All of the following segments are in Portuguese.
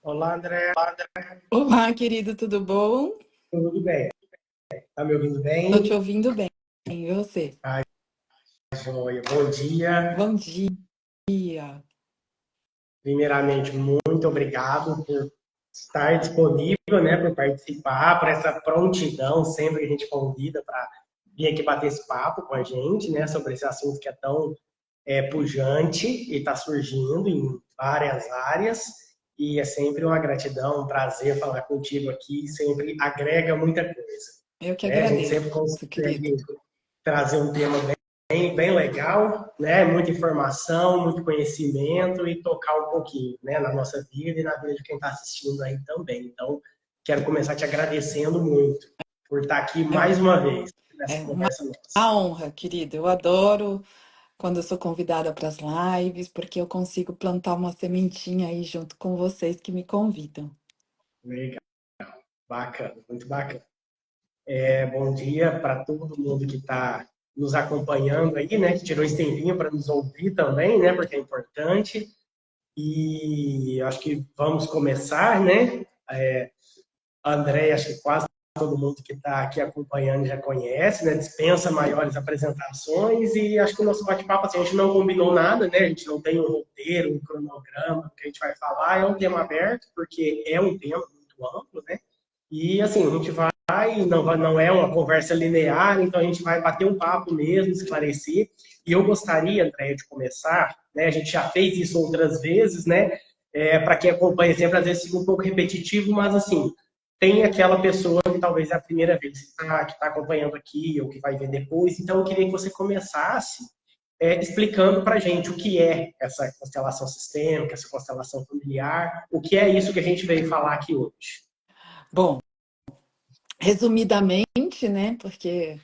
Olá, André. Olá, querido, tudo bom? Tudo bem? Tá me ouvindo Tô te bem? ouvindo bem. E você? Ai, joia. Bom dia. Bom dia. Primeiramente, muito obrigado por estar disponível, né, por participar, por essa prontidão sempre que a gente convida para vir aqui bater esse papo com a gente, né, sobre esse assunto que é tão pujante e está surgindo em várias áreas. E é sempre uma gratidão, um prazer falar contigo aqui, sempre agrega muita coisa, Eu que né? A gente agradeço, sempre querido. consegue trazer um tema bem legal, né? Muita informação, muito conhecimento e tocar um pouquinho, né? Na nossa vida e na vida de quem está assistindo aí também. Então, quero começar te agradecendo muito por estar aqui É, mais uma vez nessa é uma conversa nossa. honra, querido. Eu adoro quando eu sou convidada para as lives, porque eu consigo plantar uma sementinha aí junto com vocês que me convidam. Legal, bacana, muito bacana. Bom dia para todo mundo que está nos acompanhando aí, né? Que tirou esse tempinho para nos ouvir também, né? Porque é importante. E acho que vamos começar, né? André, acho que quase todo mundo que está aqui acompanhando já conhece, né? Dispensa maiores apresentações e acho que o nosso bate-papo, assim, a gente não combinou nada, né? A gente não tem um roteiro, um cronograma do que a gente vai falar, é um tema aberto, porque é um tema muito amplo, né? E assim, a gente não é uma conversa linear, então a gente vai bater um papo mesmo, esclarecer. E eu gostaria, André, de começar, né? A gente já fez isso outras vezes, né? Para quem acompanha sempre, às vezes fica um pouco repetitivo, mas assim, tem aquela pessoa que talvez é a primeira vez que tá acompanhando aqui ou que vai ver depois. Então, eu queria que você começasse explicando para a gente o que é essa constelação sistêmica, essa constelação familiar, o que é isso que a gente veio falar aqui hoje. Bom, resumidamente, né? Porque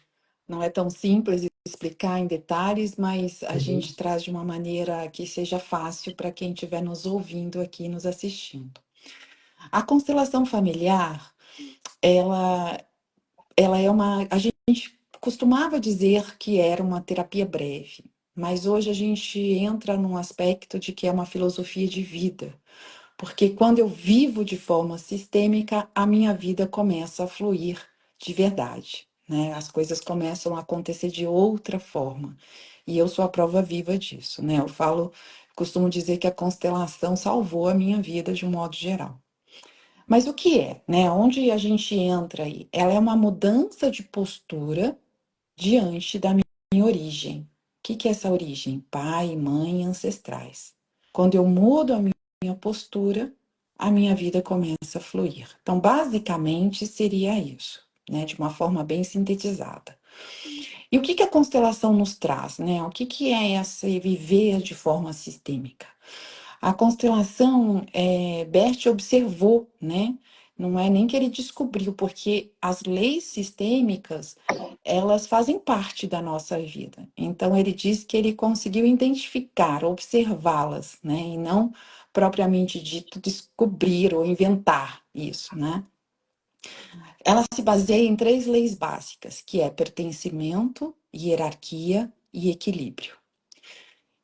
não é tão simples explicar em detalhes, mas a Uhum. gente traz de uma maneira que seja fácil para quem estiver nos ouvindo aqui, nos assistindo. A constelação familiar, ela, ela é uma. A gente costumava dizer que era uma terapia breve, mas hoje a gente entra num aspecto de que é uma filosofia de vida, porque quando eu vivo de forma sistêmica, a minha vida começa a fluir de verdade, né? As coisas começam a acontecer de outra forma. E eu sou a prova viva disso, né? Costumo dizer que a constelação salvou a minha vida de um modo geral. Mas o que é, né? Onde a gente entra aí? Ela é uma mudança de postura diante da minha origem. O que é essa origem? Pai, mãe, ancestrais. Quando eu mudo a minha postura, a minha vida começa a fluir. Então, basicamente, seria isso, né? De uma forma bem sintetizada. E o que a constelação nos traz, né? O que é esse viver de forma sistêmica? A constelação, Bert observou, né? Não é nem que ele descobriu, porque as leis sistêmicas, elas fazem parte da nossa vida. Então, ele diz que ele conseguiu identificar, observá-las, né? E não propriamente dito descobrir ou inventar isso, né? Ela se baseia em três leis básicas, que é pertencimento, hierarquia e equilíbrio.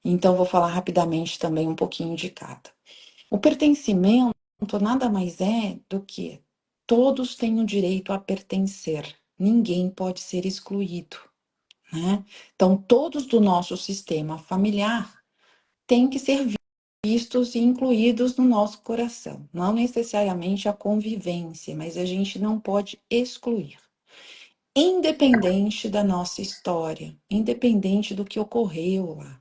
Então, vou falar rapidamente também um pouquinho de cada. O pertencimento nada mais é do que todos têm o direito a pertencer, ninguém pode ser excluído, né? Então, todos do nosso sistema familiar têm que ser vistos e incluídos no nosso coração. Não necessariamente a convivência, mas a gente não pode excluir. Independente da nossa história, independente do que ocorreu lá.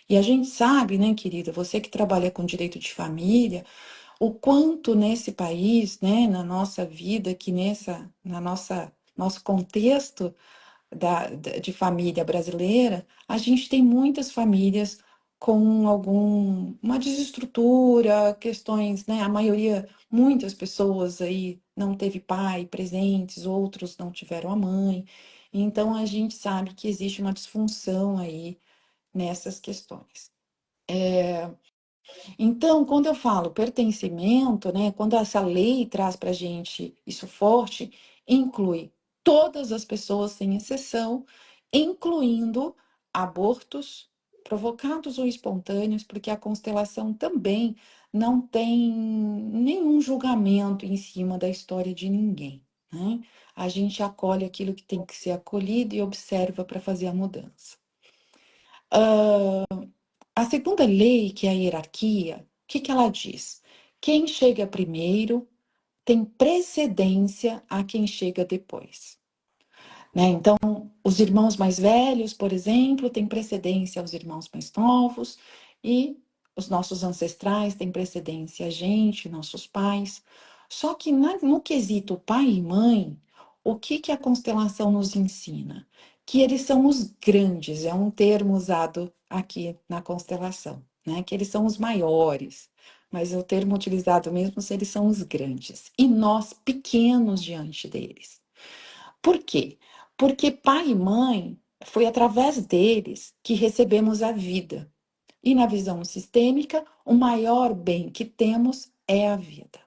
E a gente sabe, né, querida, você que trabalha com direito de família, o quanto nesse país, né, na nossa vida, na nosso contexto de família brasileira, a gente tem muitas famílias com uma desestrutura, questões, né, a maioria, muitas pessoas aí não teve pai presentes, outros não tiveram a mãe, então a gente sabe que existe uma disfunção aí nessas questões. Então, quando eu falo pertencimento, né, quando essa lei traz para a gente isso forte, inclui todas as pessoas sem exceção, incluindo abortos, provocados ou espontâneos, porque a constelação também não tem nenhum julgamento em cima da história de ninguém, né? A gente acolhe aquilo que tem que ser acolhido e observa para fazer a mudança. A segunda lei, que é a hierarquia, o que que ela diz? Quem chega primeiro tem precedência a quem chega depois, né? Então, os irmãos mais velhos, por exemplo, têm precedência aos irmãos mais novos, e os nossos ancestrais têm precedência a gente, nossos pais. Só que no quesito pai e mãe, o que que a constelação nos ensina? Que eles são os grandes, é um termo usado aqui na constelação, né? Que eles são os maiores, mas é o termo utilizado mesmo se eles são os grandes, e nós pequenos diante deles. Por quê? Porque pai e mãe foi através deles que recebemos a vida. E na visão sistêmica, o maior bem que temos é a vida.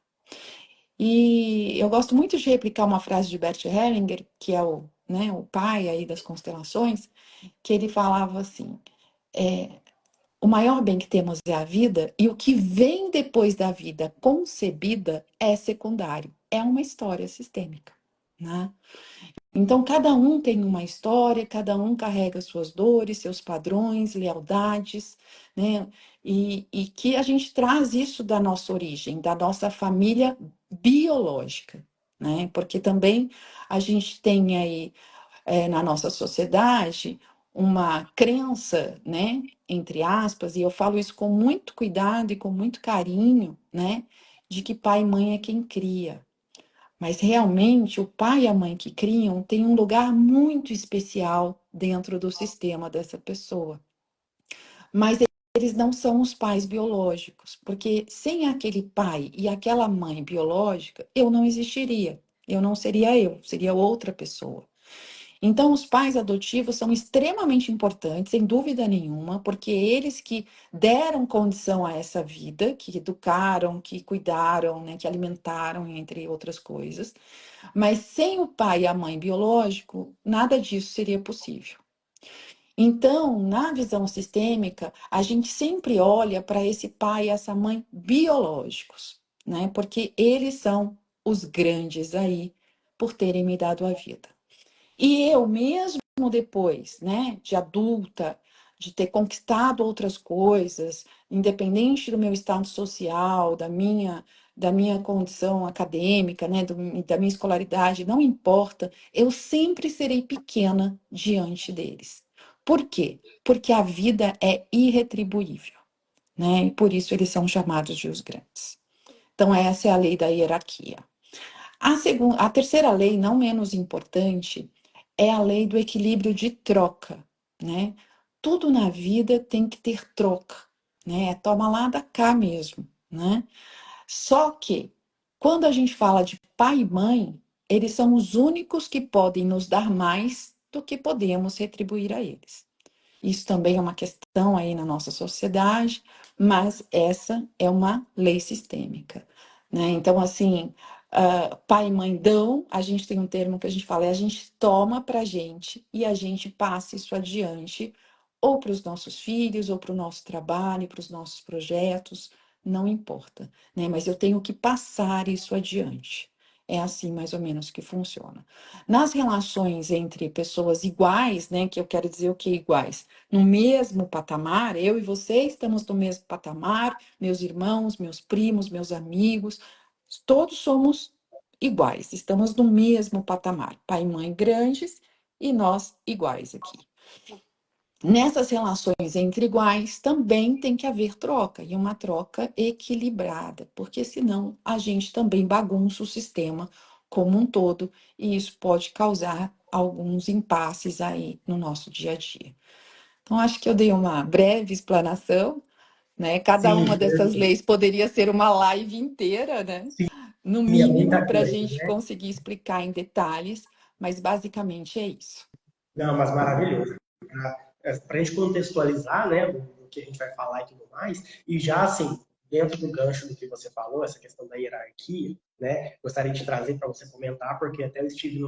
E eu gosto muito de replicar uma frase de Bert Hellinger, que é o pai aí das constelações, que ele falava assim: é, o maior bem que temos é a vida, e o que vem depois da vida concebida é secundário. É uma história sistêmica, né? Então, cada um tem uma história, cada um carrega suas dores, seus padrões, lealdades, né? E que a gente traz isso da nossa origem, da nossa família biológica, né? Porque também a gente tem aí, na nossa sociedade, uma crença, né? Entre aspas, e eu falo isso com muito cuidado e com muito carinho, né? De que pai e mãe é quem cria. Mas realmente o pai e a mãe que criam têm um lugar muito especial dentro do sistema dessa pessoa. Mas eles não são os pais biológicos, porque sem aquele pai e aquela mãe biológica, eu não existiria. Eu não seria eu, seria outra pessoa. Então, os pais adotivos são extremamente importantes, sem dúvida nenhuma, porque eles que deram condição a essa vida, que educaram, que cuidaram, né, que alimentaram, entre outras coisas. Mas sem o pai e a mãe biológico, nada disso seria possível. Então, na visão sistêmica, a gente sempre olha para esse pai e essa mãe biológicos, né? Porque eles são os grandes aí por terem me dado a vida. E eu mesmo depois, né, de adulta, de ter conquistado outras coisas, independente do meu estado social, da minha condição acadêmica, né, da minha escolaridade, não importa, eu sempre serei pequena diante deles. Por quê? Porque a vida é irretribuível, né? E por isso eles são chamados de os grandes. Então, essa é a lei da hierarquia. A terceira lei, não menos importante, é a lei do equilíbrio de troca, né? Tudo na vida tem que ter troca, né? Toma lá da cá mesmo, né? Só que, quando a gente fala de pai e mãe, eles são os únicos que podem nos dar mais do que podemos retribuir a eles. Isso também é uma questão aí na nossa sociedade, mas essa é uma lei sistêmica, né? Então, assim, pai e mãe dão, a gente tem um termo que a gente fala, a gente toma para a gente e a gente passa isso adiante, ou para os nossos filhos, ou para o nosso trabalho, para os nossos projetos, não importa, né? Mas eu tenho que passar isso adiante. É assim mais ou menos que funciona. Nas relações entre pessoas iguais, né, que eu quero dizer o que iguais? No mesmo patamar, eu e você estamos no mesmo patamar, meus irmãos, meus primos, meus amigos, todos somos iguais, estamos no mesmo patamar, pai e mãe grandes e nós iguais aqui. Nessas relações entre iguais também tem que haver troca, e uma troca equilibrada, porque senão a gente também bagunça o sistema como um todo, e isso pode causar alguns impasses aí no nosso dia a dia. Então, acho que eu dei uma breve explanação, né? Cada Sim, uma dessas leis poderia ser uma live inteira, né? sim, No é mínimo, muita para a coisa, gente né? conseguir explicar em detalhes, mas basicamente é isso. Não, mas maravilhoso. Para a gente contextualizar, né, do que a gente vai falar e tudo mais, e já assim, dentro do gancho do que você falou, essa questão da hierarquia, né, gostaria de trazer para você comentar, porque até eu estive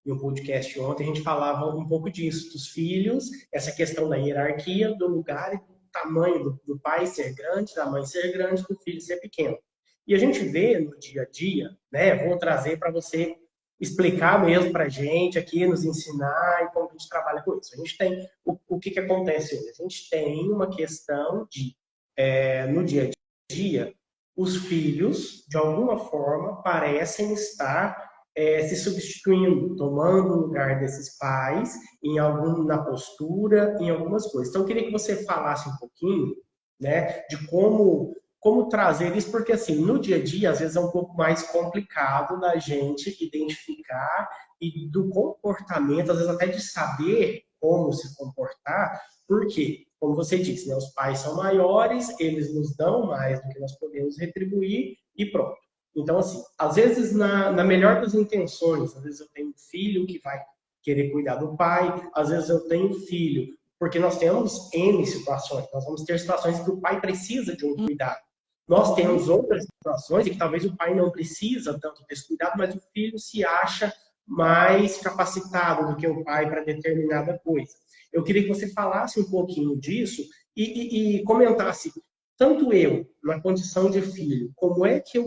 em um podcast ontem, a gente falava um pouco disso, dos filhos, essa questão da hierarquia, do lugar e do tamanho do pai ser grande, da mãe ser grande, do filho ser pequeno. E a gente vê no dia a dia, né? Vou trazer para você explicar mesmo para a gente aqui, nos ensinar e como a gente trabalha com isso. A gente tem, o que acontece hoje? A gente tem uma questão de, no dia a dia, os filhos, de alguma forma, parecem estar se substituindo, tomando o lugar desses pais na postura, em algumas coisas. Então, eu queria que você falasse um pouquinho, né, de como trazer isso, porque assim, no dia a dia, às vezes é um pouco mais complicado da gente identificar e do comportamento, às vezes até de saber como se comportar, porque, como você disse, né, os pais são maiores, eles nos dão mais do que nós podemos retribuir e pronto. Então, assim, às vezes, na melhor das intenções, às vezes eu tenho um filho que vai querer cuidar do pai, às vezes eu tenho um filho, porque nós temos N situações, nós vamos ter situações que o pai precisa de um cuidado. Nós Uhum. temos outras situações em que talvez o pai não precisa tanto desse cuidado, mas o filho se acha mais capacitado do que o pai para determinada coisa. Eu queria que você falasse um pouquinho disso e comentasse tanto eu, na condição de filho, como é que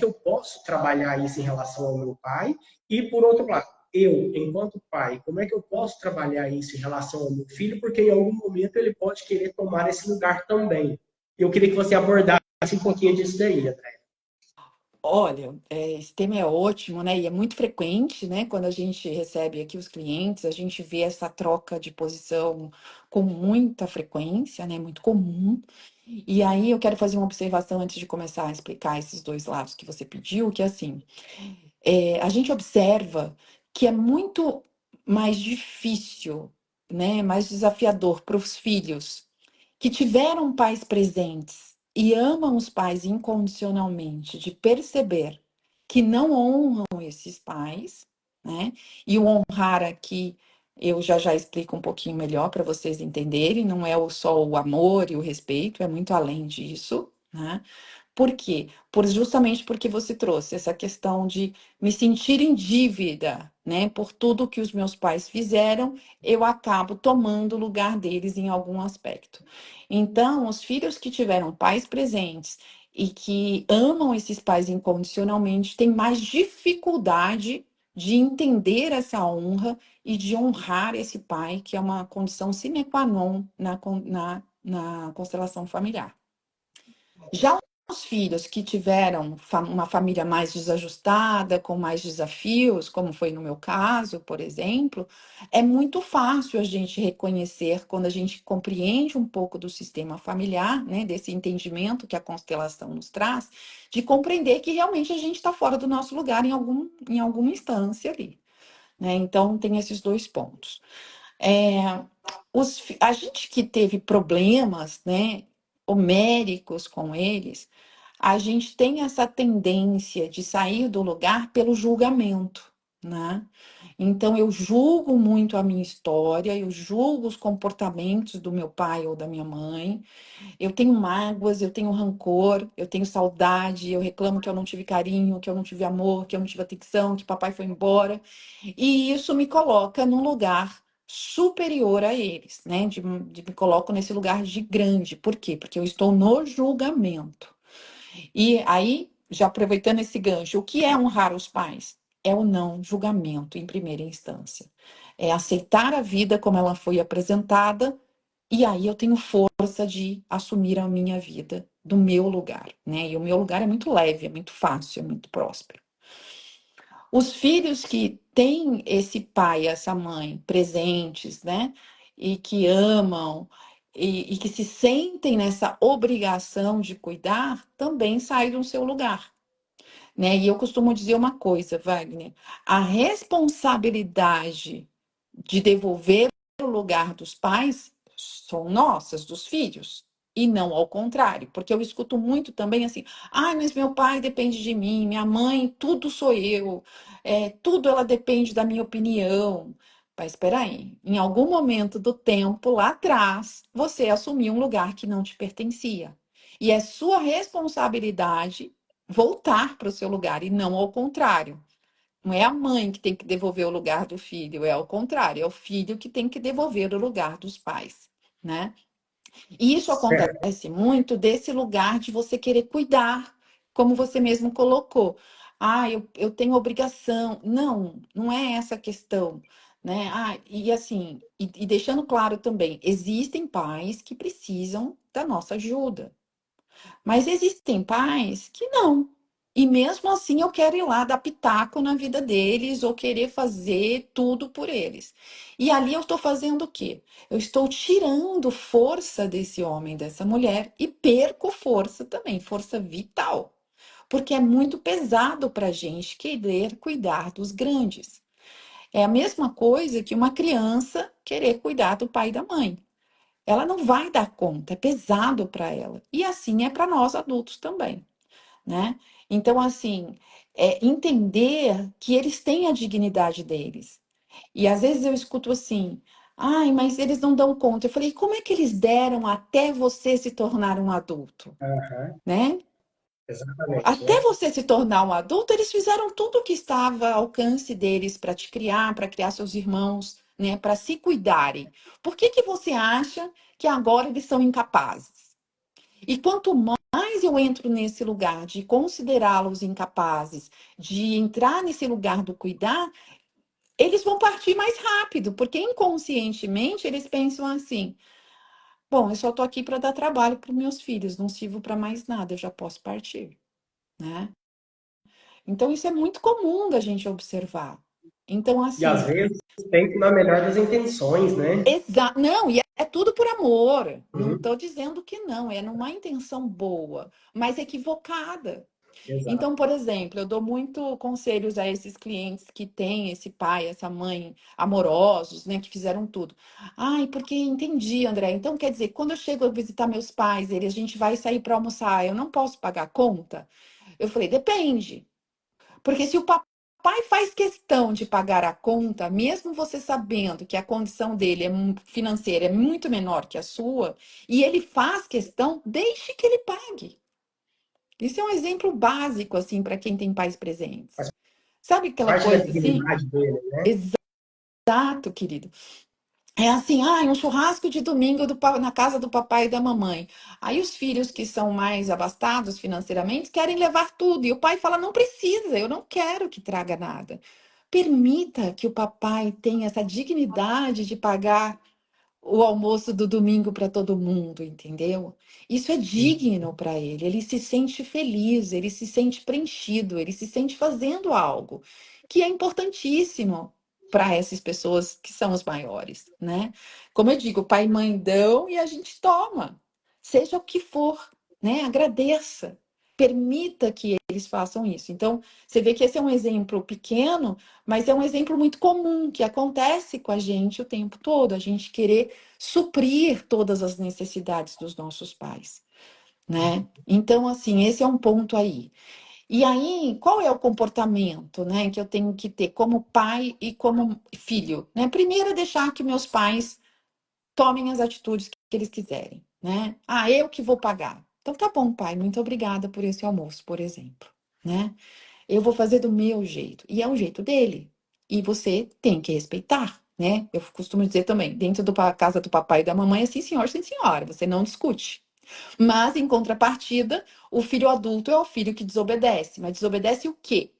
eu posso trabalhar isso em relação ao meu pai, e por outro lado, eu, enquanto pai, como é que eu posso trabalhar isso em relação ao meu filho, porque em algum momento ele pode querer tomar esse lugar também. Eu queria que você abordasse um pouquinho disso daí, André. Olha, esse tema é ótimo, né? E é muito frequente, né? Quando a gente recebe aqui os clientes, a gente vê essa troca de posição com muita frequência, né? Muito comum. E aí eu quero fazer uma observação antes de começar a explicar esses dois lados que você pediu, que é assim, a gente observa que é muito mais difícil, né? Mais desafiador para os filhos que tiveram pais presentes e amam os pais incondicionalmente, de perceber que não honram esses pais, né? E o honrar aqui eu já explico um pouquinho melhor para vocês entenderem, não é só o amor e o respeito, é muito além disso, né? Por quê? Justamente porque você trouxe essa questão de me sentir em dívida, né? Por tudo que os meus pais fizeram, eu acabo tomando o lugar deles em algum aspecto. Então, os filhos que tiveram pais presentes e que amam esses pais incondicionalmente têm mais dificuldade de entender essa honra e de honrar esse pai, que é uma condição sine qua non na constelação familiar. Já os filhos que tiveram uma família mais desajustada, com mais desafios, como foi no meu caso, por exemplo, é muito fácil a gente reconhecer quando a gente compreende um pouco do sistema familiar, né, desse entendimento que a constelação nos traz, de compreender que realmente a gente está fora do nosso lugar em alguma instância ali, né? Então, tem esses dois pontos. É, a gente que teve problemas, né, homéricos com eles, a gente tem essa tendência de sair do lugar pelo julgamento, né? Então, eu julgo muito a minha história, eu julgo os comportamentos do meu pai ou da minha mãe, eu tenho mágoas, eu tenho rancor, eu tenho saudade, eu reclamo que eu não tive carinho, que eu não tive amor, que eu não tive atenção, que papai foi embora. E isso me coloca num lugar superior a eles, né? Me coloco nesse lugar de grande. Por quê? Porque eu estou no julgamento. E aí, já aproveitando esse gancho, o que é honrar os pais? É o não julgamento em primeira instância. É aceitar a vida como ela foi apresentada, e aí eu tenho força de assumir a minha vida do meu lugar, né? E o meu lugar é muito leve, é muito fácil, é muito próspero. Os filhos que têm esse pai, essa mãe presentes, né? E que amam e que se sentem nessa obrigação de cuidar, também saem do seu lugar, né? E eu costumo dizer uma coisa, Wagner, a responsabilidade de devolver o lugar dos pais são nossas, dos filhos, e não ao contrário, porque eu escuto muito também assim, ai, mas meu pai depende de mim, minha mãe, tudo sou eu, tudo ela depende da minha opinião. Mas espera aí, em algum momento do tempo lá atrás, você assumiu um lugar que não te pertencia. E é sua responsabilidade voltar para o seu lugar e não ao contrário. Não é a mãe que tem que devolver o lugar do filho, é ao contrário, é o filho que tem que devolver o lugar dos pais, né? E isso Certo. acontece muito desse lugar de você querer cuidar, como você mesmo colocou. Ah, eu tenho obrigação. Não, não é essa a questão, né? Ah, e assim, e deixando claro também, existem pais que precisam da nossa ajuda. Mas existem pais que não. E mesmo assim eu quero ir lá dar pitaco na vida deles ou querer fazer tudo por eles. E ali eu estou fazendo o quê? Eu estou tirando força desse homem, dessa mulher e perco força também, força vital. Porque é muito pesado para a gente querer cuidar dos grandes. É a mesma coisa que uma criança querer cuidar do pai e da mãe. Ela não vai dar conta, é pesado para ela. E assim é para nós adultos também, né? Então, assim, entender que eles têm a dignidade deles. E às vezes eu escuto assim, ai, mas eles não dão conta. Eu falei, como é que eles deram até você se tornar um adulto, Aham, né? exatamente, Até né? você se tornar um adulto, eles fizeram tudo o que estava ao alcance deles para te criar, para criar seus irmãos, né, para se cuidarem. Por que que você acha que agora eles são incapazes? E quanto mais eu entro nesse lugar de considerá-los incapazes, de entrar nesse lugar do cuidar, eles vão partir mais rápido, porque inconscientemente eles pensam assim: bom, eu só estou aqui para dar trabalho para os meus filhos, não sirvo para mais nada, eu já posso partir, né? Então, isso é muito comum da gente observar. Então, E às assim, vezes tem que na melhor das intenções, né? não, e é tudo por amor. Não Uhum, estou dizendo que não, é numa intenção boa, mas equivocada. exato. Então, por exemplo, eu dou muito conselhos a esses clientes que têm esse pai, essa mãe amorosos, né, que fizeram tudo. Ai, porque entendi, André. Então, quer dizer, quando eu chego a visitar meus pais, a gente vai sair para almoçar, eu não posso pagar a conta? Eu falei, depende. Porque se o papai faz questão de pagar a conta, mesmo você sabendo que a condição dele financeira é muito menor que a sua, e ele faz questão, deixe que ele pague. Isso é um exemplo básico, assim, para quem tem pais presentes. Faz Sabe aquela parte da coisa assim? dignidade dele, né? Exato, querido. É assim, um churrasco de domingo na casa do papai e da mamãe. Aí os filhos que são mais abastados financeiramente querem levar tudo. E o pai fala: não precisa, eu não quero que traga nada. Permita que o papai tenha essa dignidade de pagar o almoço do domingo para todo mundo, entendeu? Isso é digno para ele. Ele se sente feliz, ele se sente preenchido, ele se sente fazendo algo que é importantíssimo para essas pessoas que são os maiores, né? Como eu digo, pai e mãe dão e a gente toma, seja o que for, né? Agradeça, permita que eles façam isso. Então, você vê que esse é um exemplo pequeno, mas é um exemplo muito comum que acontece com a gente o tempo todo, a gente querer suprir todas as necessidades dos nossos pais, né? Então, assim, esse é um ponto aí. E aí, qual é o comportamento, né, que eu tenho que ter como pai e como filho, né? Primeiro, é deixar que meus pais tomem as atitudes que eles quiserem, né? Ah, eu que vou pagar. Então, tá bom, pai, muito obrigada por esse almoço, por exemplo, né? Eu vou fazer do meu jeito. E é o jeito dele. E você tem que respeitar, né? Eu costumo dizer também, dentro da casa do papai e da mamãe, é sim, senhor, sim, senhora. Você não discute. Mas, em contrapartida, o filho adulto é o filho que desobedece. Mas desobedece o quê?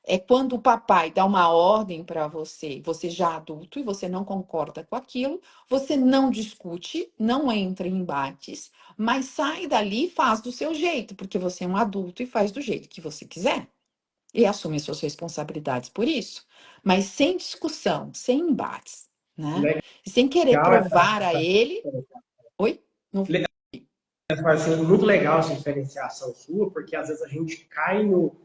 É quando o papai dá uma ordem para você, você já adulto e você não concorda com aquilo, você não discute, não entra em embates, mas sai dali e faz do seu jeito, porque você é um adulto e faz do jeito que você quiser e assume suas responsabilidades por isso, mas sem discussão, sem embates, né? E sem querer Legal provar a ele. Oi? Não vi. assim, muito legal essa diferenciação sua, porque às vezes a gente cai no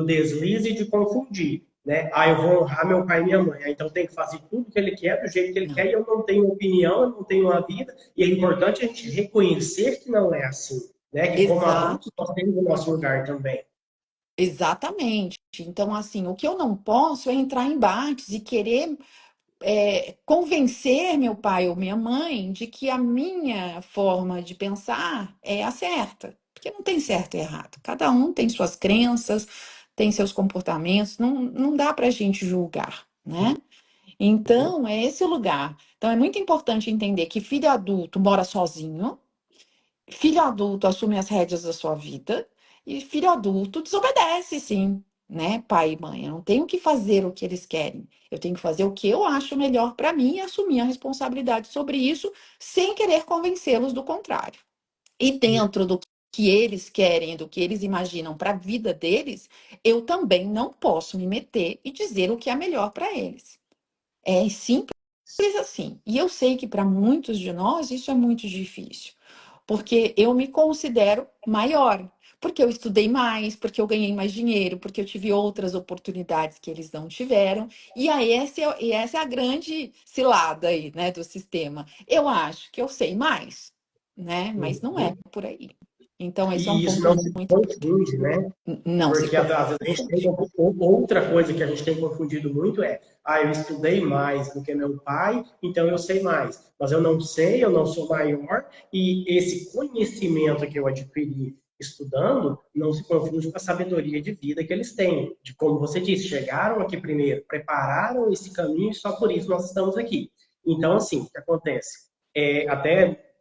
deslize de confundir, né? Ah, eu vou honrar meu pai e minha mãe, então tem que fazer tudo que ele quer, do jeito que ele quer, Não. e eu não tenho opinião, eu não tenho uma vida, e é importante a gente reconhecer que não é assim, né? Que como adultos Exato, nós temos o nosso lugar também. exatamente. Então, assim, o que eu não posso é entrar em embates e querer convencer meu pai ou minha mãe de que a minha forma de pensar é a certa. Porque não tem certo e errado. Cada um tem suas crenças, tem seus comportamentos, não dá para a gente julgar, né? Então, é esse o lugar. Então, é muito importante entender que filho adulto mora sozinho, filho adulto assume as rédeas da sua vida e filho adulto desobedece, sim, né, pai e mãe. Eu não tenho que fazer o que eles querem. Eu tenho que fazer o que eu acho melhor para mim e assumir a responsabilidade sobre isso, sem querer convencê-los do contrário. E dentro do que eles querem, do que eles imaginam para a vida deles, eu também não posso me meter e dizer o que é melhor para eles. É simples assim. E eu sei que para muitos de nós isso é muito difícil, porque eu me considero maior, porque eu estudei mais, porque eu ganhei mais dinheiro, porque eu tive outras oportunidades que eles não tiveram. E essa é a grande cilada aí, né, do sistema. Eu acho que eu sei mais, né? Mas não é Uhum. por aí. Então, esse é um E isso ponto não se muito importante. confunde, né? Não se Porque às vezes a gente tem confunde. outra coisa que a gente tem confundido muito é, eu estudei mais do que meu pai, então eu sei mais. Mas eu não sei, eu não sou maior, e esse conhecimento que eu adquiri estudando não se confunde com a sabedoria de vida que eles têm. De como você disse, chegaram aqui primeiro, prepararam esse caminho e só por isso nós estamos aqui. Então, assim, o que acontece? Até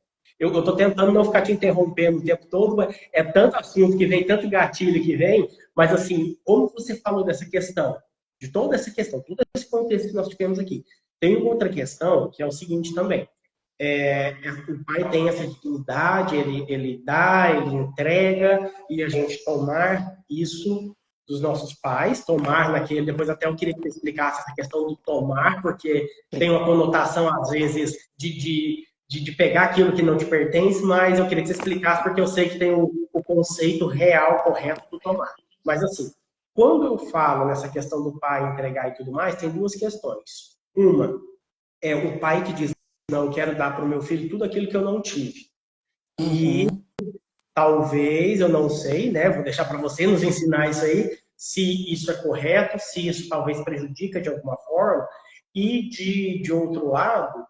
eu estou tentando não ficar te interrompendo o tempo todo, mas é tanto assunto que vem, tanto gatilho que vem, mas assim, como você falou dessa questão, de toda essa questão, todo esse contexto que nós tivemos aqui, tem uma outra questão que é o seguinte também. O pai tem essa dignidade, ele dá, ele entrega, e a gente tomar isso dos nossos pais, tomar naquele, depois até eu queria que você explicasse essa questão do tomar, porque tem uma conotação, às vezes, de pegar aquilo que não te pertence, mas eu queria que você explicasse, porque eu sei que tem o conceito real, correto do tomar. Mas assim, quando eu falo nessa questão do pai entregar e tudo mais, tem duas questões. Uma é o pai que diz, não, eu quero dar para o meu filho tudo aquilo que eu não tive. E Uhum. talvez, eu não sei, né? Vou deixar para você nos ensinar isso aí, se isso é correto, se isso talvez prejudica de alguma forma. E de outro lado,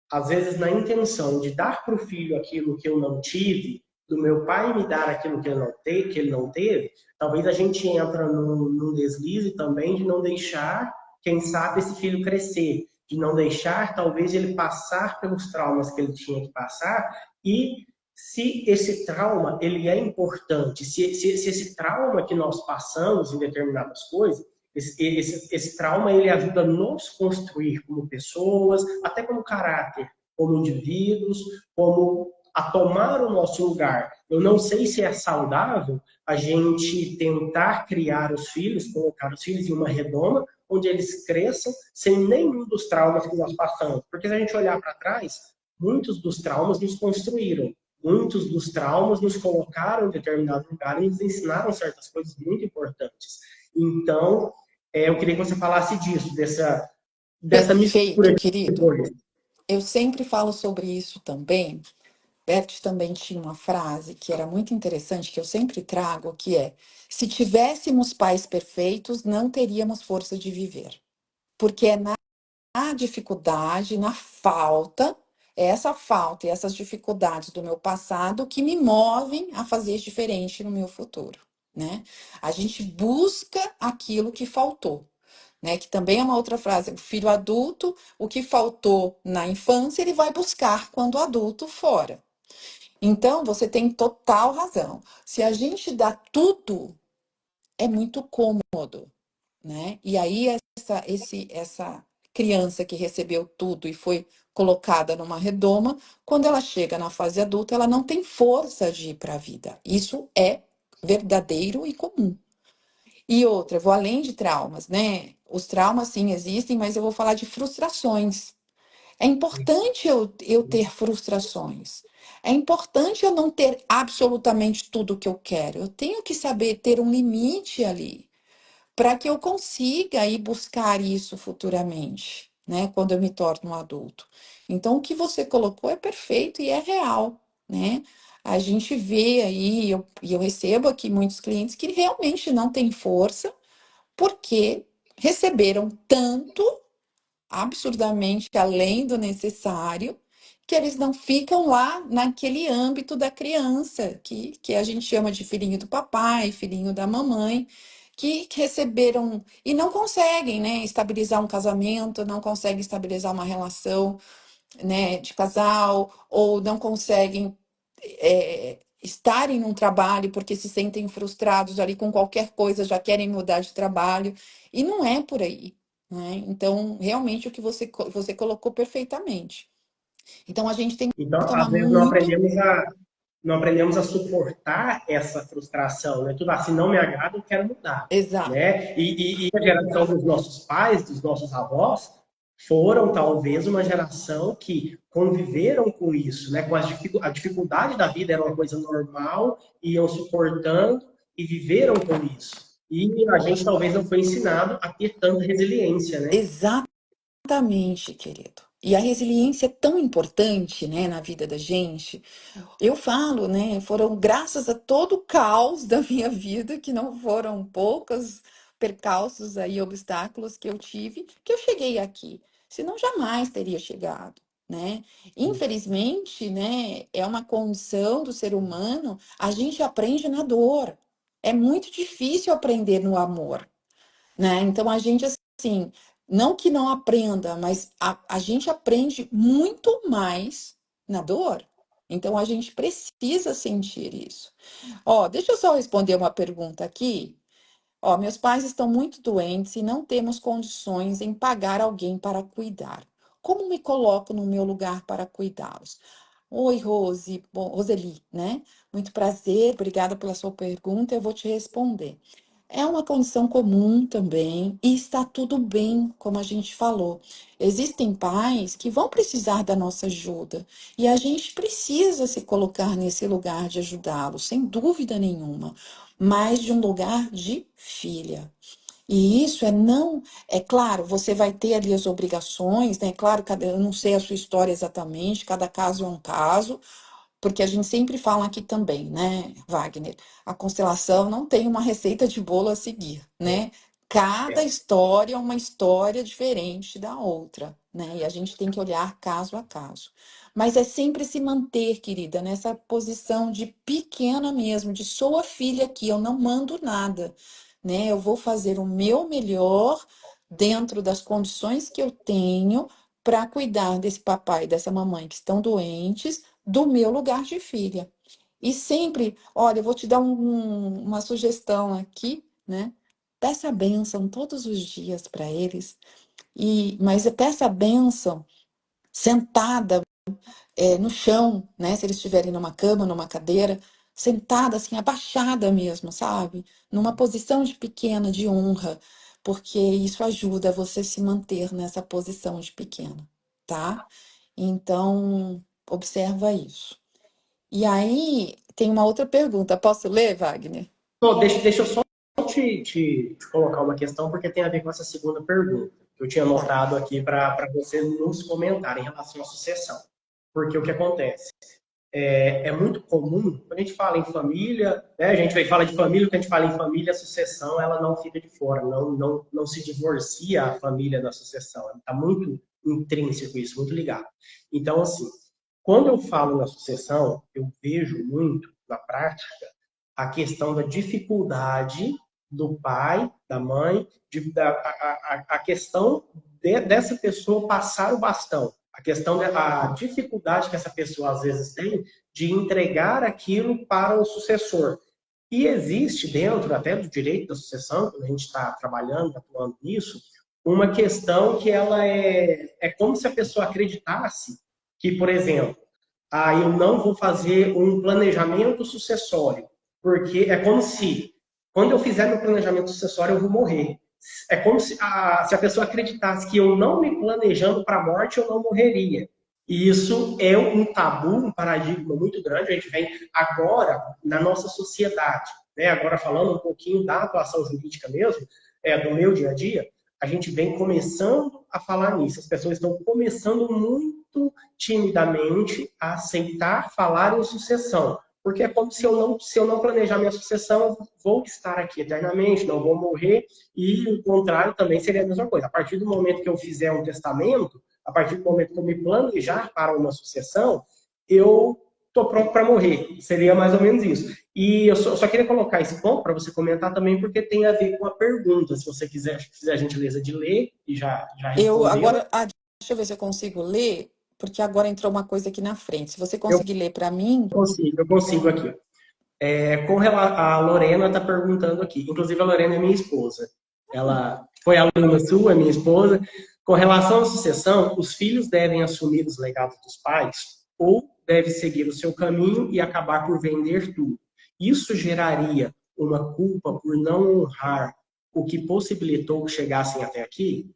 às vezes na intenção de dar para o filho aquilo que eu não tive, do meu pai me dar aquilo que ele não teve, talvez a gente entra num deslize também de não deixar, quem sabe, esse filho crescer, de não deixar, talvez, ele passar pelos traumas que ele tinha que passar e se esse trauma ele é importante, se esse trauma que nós passamos em determinadas coisas, esse trauma ele ajuda a nos construir como pessoas, até como caráter, como indivíduos, como a tomar o nosso lugar. Eu não sei se é saudável a gente tentar criar os filhos, colocar os filhos em uma redoma, onde eles cresçam sem nenhum dos traumas que nós passamos. Porque se a gente olhar para trás, muitos dos traumas nos construíram. Muitos dos traumas nos colocaram em determinado lugar e nos ensinaram certas coisas muito importantes. Então, eu queria que você falasse disso, dessa mistura Perfeito, de querido. coisas. Eu sempre falo sobre isso também. Bert também tinha uma frase que era muito interessante, que eu sempre trago, que é: se tivéssemos pais perfeitos, não teríamos força de viver. Porque é na dificuldade, na falta, é essa falta e essas dificuldades do meu passado que me movem a fazer diferente no meu futuro, né? A gente busca aquilo que faltou. Né, que também é uma outra frase, o filho adulto, o que faltou na infância, ele vai buscar quando adulto fora. Então, você tem total razão. Se a gente dá tudo, é muito cômodo, né? E aí essa criança que recebeu tudo e foi colocada numa redoma, quando ela chega na fase adulta, ela não tem força de ir para a vida. Isso é verdadeiro e comum. E outra, eu vou além de traumas, né? Os traumas sim existem, mas eu vou falar de frustrações. É importante eu ter frustrações. É importante eu não ter absolutamente tudo o que eu quero. Eu tenho que saber ter um limite ali para que eu consiga ir buscar isso futuramente, né? Quando eu me torno um adulto. Então, o que você colocou é perfeito e é real, né? A gente vê aí, e eu recebo aqui muitos clientes que realmente não têm força porque receberam tanto absurdamente além do necessário, que eles não ficam lá naquele âmbito da criança, que a gente chama de filhinho do papai, filhinho da mamãe, que receberam e não conseguem, né, estabilizar um casamento, não conseguem estabilizar uma relação, né, de casal, ou não conseguem estarem num trabalho porque se sentem frustrados ali com qualquer coisa, já querem mudar de trabalho, e não é por aí, né? Então, realmente, o que você colocou perfeitamente. Então, a gente tem Então, que tomar às vezes muito. não aprendemos a suportar essa frustração, né? Tudo assim, não me agrada, eu quero mudar, Exato. né? E a geração dos nossos pais, dos nossos avós, foram talvez uma geração que conviveram com isso, né? Com a dificuldade da vida era uma coisa normal, iam suportando e viveram com isso. E a gente talvez não foi ensinado a ter tanta resiliência, né? Exatamente, querido. E a resiliência é tão importante, né, na vida da gente. Eu falo, né? Foram graças a todo o caos da minha vida, que não foram poucos percalços aí, obstáculos que eu tive, que eu cheguei aqui. Senão jamais teria chegado, né? Infelizmente, né, é uma condição do ser humano, a gente aprende na dor. É muito difícil aprender no amor, né? Então a gente assim, não que não aprenda, mas a gente aprende muito mais na dor. Então a gente precisa sentir isso. Ó, deixa eu só responder uma pergunta aqui. Ó, meus pais estão muito doentes e não temos condições em pagar alguém para cuidar. Como me coloco no meu lugar para cuidá-los? Oi, Rose, bom, Roseli, né? Muito prazer, obrigada pela sua pergunta, eu vou te responder. É uma condição comum também e está tudo bem, como a gente falou. Existem pais que vão precisar da nossa ajuda e a gente precisa se colocar nesse lugar de ajudá-los, sem dúvida nenhuma, mas de um lugar de filha. E isso é não, é claro, você vai ter ali as obrigações, né? Claro, eu não sei a sua história exatamente, cada caso é um caso, porque a gente sempre fala aqui também, né, Wagner? A constelação não tem uma receita de bolo a seguir, né? Cada É. história é uma história diferente da outra, né? E a gente tem que olhar caso a caso. Mas é sempre se manter, querida, nessa posição de pequena mesmo, de sou a filha aqui, eu não mando nada, né? Eu vou fazer o meu melhor dentro das condições que eu tenho para cuidar desse papai e dessa mamãe que estão doentes do meu lugar de filha. E sempre, olha, eu vou te dar uma sugestão aqui, né? Peça a bênção todos os dias para eles, mas peça a bênção sentada no chão, né? Se eles estiverem numa cama, numa cadeira, sentada assim, abaixada mesmo, sabe? Numa posição de pequena, de honra, porque isso ajuda você se manter nessa posição de pequena, tá? Então, observa isso. E aí, tem uma outra pergunta. Posso ler, Wagner? Então, deixa eu só te colocar uma questão, porque tem a ver com essa segunda pergunta, que eu tinha Tá. anotado aqui para você nos comentar em relação à sucessão. Porque o que acontece? É muito comum, quando a gente fala em família, né, a gente fala de família, quando a gente fala em família, a sucessão ela não fica de fora, não se divorcia a família da sucessão. Está muito intrínseco isso, muito ligado. Então, assim, quando eu falo na sucessão, eu vejo muito, na prática, a questão da dificuldade do pai, da mãe, a questão dessa pessoa passar o bastão. A questão da dificuldade que essa pessoa às vezes tem de entregar aquilo para o sucessor. E existe dentro até do direito da sucessão, quando a gente está trabalhando, atuando nisso, uma questão que ela é como se a pessoa acreditasse que, por exemplo, eu não vou fazer um planejamento sucessório, porque é como se, quando eu fizer meu planejamento sucessório, eu vou morrer. É como se a pessoa acreditasse que eu não me planejando para a morte, eu não morreria. E isso é um tabu, um paradigma muito grande. A gente vem agora na nossa sociedade, né? Agora falando um pouquinho da atuação jurídica mesmo, do meu dia a dia, a gente vem começando a falar nisso. As pessoas estão começando muito timidamente a aceitar falar em sucessão. Porque é como se eu não planejar minha sucessão, eu vou estar aqui eternamente, não vou morrer, e o contrário também seria a mesma coisa. A partir do momento que eu fizer um testamento, a partir do momento que eu me planejar para uma sucessão, eu tô pronto para morrer. Seria mais ou menos isso. E eu só queria colocar esse ponto para você comentar também, porque tem a ver com a pergunta. Se você quiser, fizer a gentileza de ler e já Eu respondê-la. agora, deixa eu ver se eu consigo ler, porque agora entrou uma coisa aqui na frente. Se você Eu conseguir ler para mim, consigo aqui. A Lorena está perguntando aqui. Inclusive, a Lorena é minha esposa. Ela foi aluna sua, é minha esposa. Com relação à sucessão, os filhos devem assumir os legados dos pais ou deve seguir o seu caminho e acabar por vender tudo. Isso geraria uma culpa por não honrar o que possibilitou que chegassem até aqui?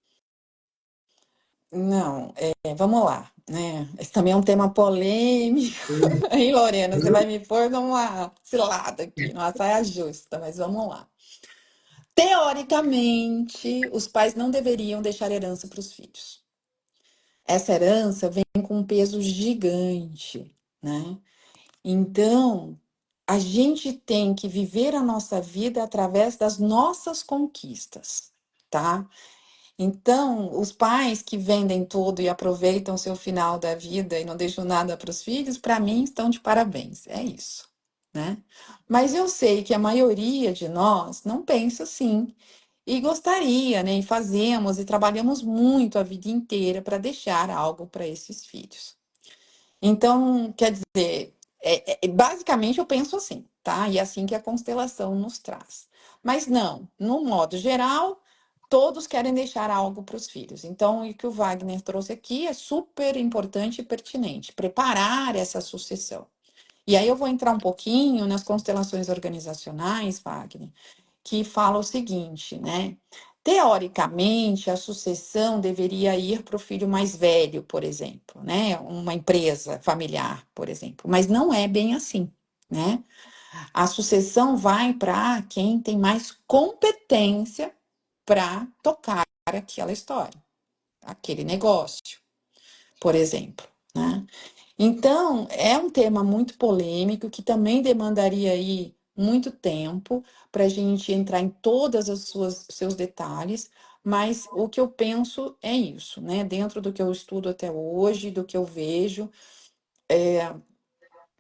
não, vamos lá, né? Esse também é um tema polêmico. Aí, Lorena, você vai me pôr numa cilada aqui, numa saia justa, mas vamos lá. Teoricamente, os pais não deveriam deixar herança para os filhos. Essa herança vem com um peso gigante, né? Então, a gente tem que viver a nossa vida através das nossas conquistas, tá? Então, os pais que vendem tudo e aproveitam o seu final da vida e não deixam nada para os filhos, para mim, estão de parabéns. É isso, né? Mas eu sei que a maioria de nós não pensa assim e gostaria, né? E fazemos e trabalhamos muito a vida inteira para deixar algo para esses filhos. Então, quer dizer, basicamente eu penso assim, tá? E é assim que a constelação nos traz. Mas não, no modo geral, todos querem deixar algo para os filhos. Então, o que o Wagner trouxe aqui é super importante e pertinente, preparar essa sucessão. E aí eu vou entrar um pouquinho nas constelações organizacionais, Wagner, que fala o seguinte, né? Teoricamente, a sucessão deveria ir para o filho mais velho, por exemplo, né? Uma empresa familiar, por exemplo. Mas não é bem assim, né? A sucessão vai para quem tem mais competência para tocar aquela história, aquele negócio, por exemplo, né? Então, é um tema muito polêmico que também demandaria aí muito tempo para a gente entrar em todas as seus detalhes, mas o que eu penso é isso, né? Dentro do que eu estudo até hoje, do que eu vejo,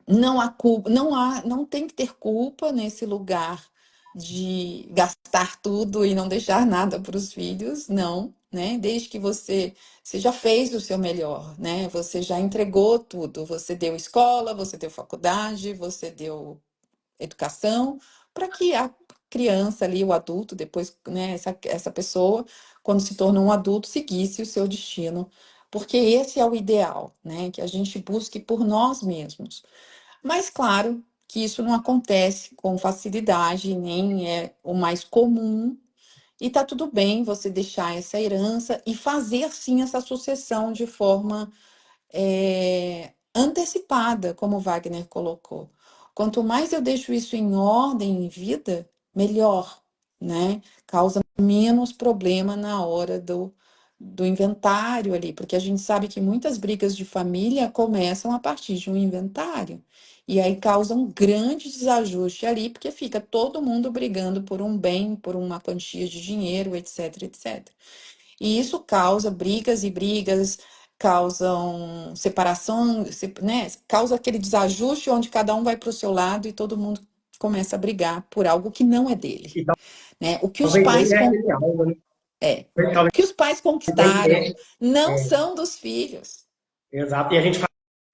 não há culpa, não tem que ter culpa nesse lugar de gastar tudo e não deixar nada para os filhos, não, né? Desde que você já fez o seu melhor, né? Você já entregou tudo, você deu escola, você deu faculdade, você deu educação, para que a criança ali, o adulto, depois, né, essa pessoa, quando se torna um adulto, seguisse o seu destino, porque esse é o ideal, né? Que a gente busque por nós mesmos. Mas claro que isso não acontece com facilidade, nem é o mais comum, e tá tudo bem você deixar essa herança e fazer sim essa sucessão de forma antecipada, como o Wagner colocou. Quanto mais eu deixo isso em ordem em vida, melhor, né? Causa menos problema na hora do inventário ali, porque a gente sabe que muitas brigas de família começam a partir de um inventário. E aí causa um grande desajuste ali, porque fica todo mundo brigando por um bem, por uma quantia de dinheiro, etc, etc. E isso causa brigas e brigas, causam separação, né? Causa aquele desajuste onde cada um vai para o seu lado e todo mundo começa a brigar por algo que não é dele, E né? talvez nem é aquele algo, né? O Talvez que os pais nem conquistaram é. não são dos filhos. Exato. E a gente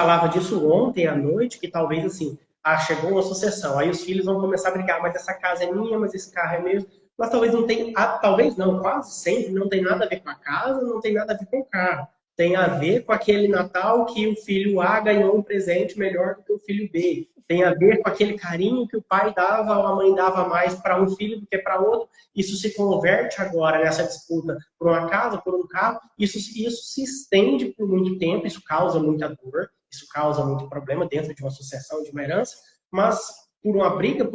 falava disso ontem à noite, que talvez assim, chegou uma sucessão, aí os filhos vão começar a brigar, mas essa casa é minha, mas esse carro é meu. Mas talvez não tenha, talvez não, quase sempre não tem nada a ver com a casa, não tem nada a ver com o carro. Tem a ver com aquele Natal que o filho A ganhou um presente melhor do que o filho B. Tem a ver com aquele carinho que o pai dava ou a mãe dava mais para um filho do que para outro. Isso se converte agora nessa disputa por uma casa, por um carro. Isso se estende por muito tempo, isso causa muita dor, isso causa muito problema dentro de uma sucessão, de uma herança, mas por uma briga,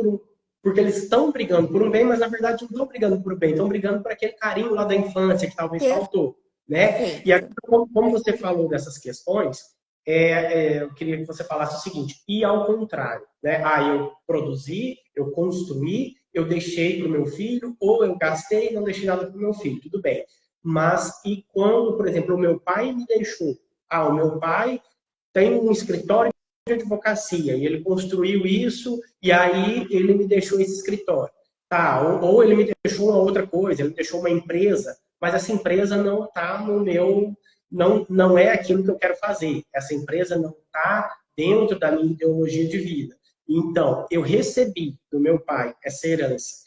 porque eles estão brigando por um bem, mas na verdade não estão brigando por um bem, estão brigando por aquele carinho lá da infância que talvez faltou. Né? E aqui, Perfeito. como você falou dessas questões, eu queria que você falasse o seguinte, e ao contrário, né? Eu produzi, eu construí, eu deixei para o meu filho, ou eu gastei e não deixei nada para o meu filho, tudo bem. Mas e quando, por exemplo, o meu pai me deixou? O meu pai tem um escritório de advocacia e ele construiu isso e aí ele me deixou esse escritório. Tá, ou ele me deixou uma outra coisa, ele me deixou uma empresa, mas essa empresa não está no meu, não é aquilo que eu quero fazer. Essa empresa não está dentro da minha ideologia de vida. Então, eu recebi do meu pai essa herança.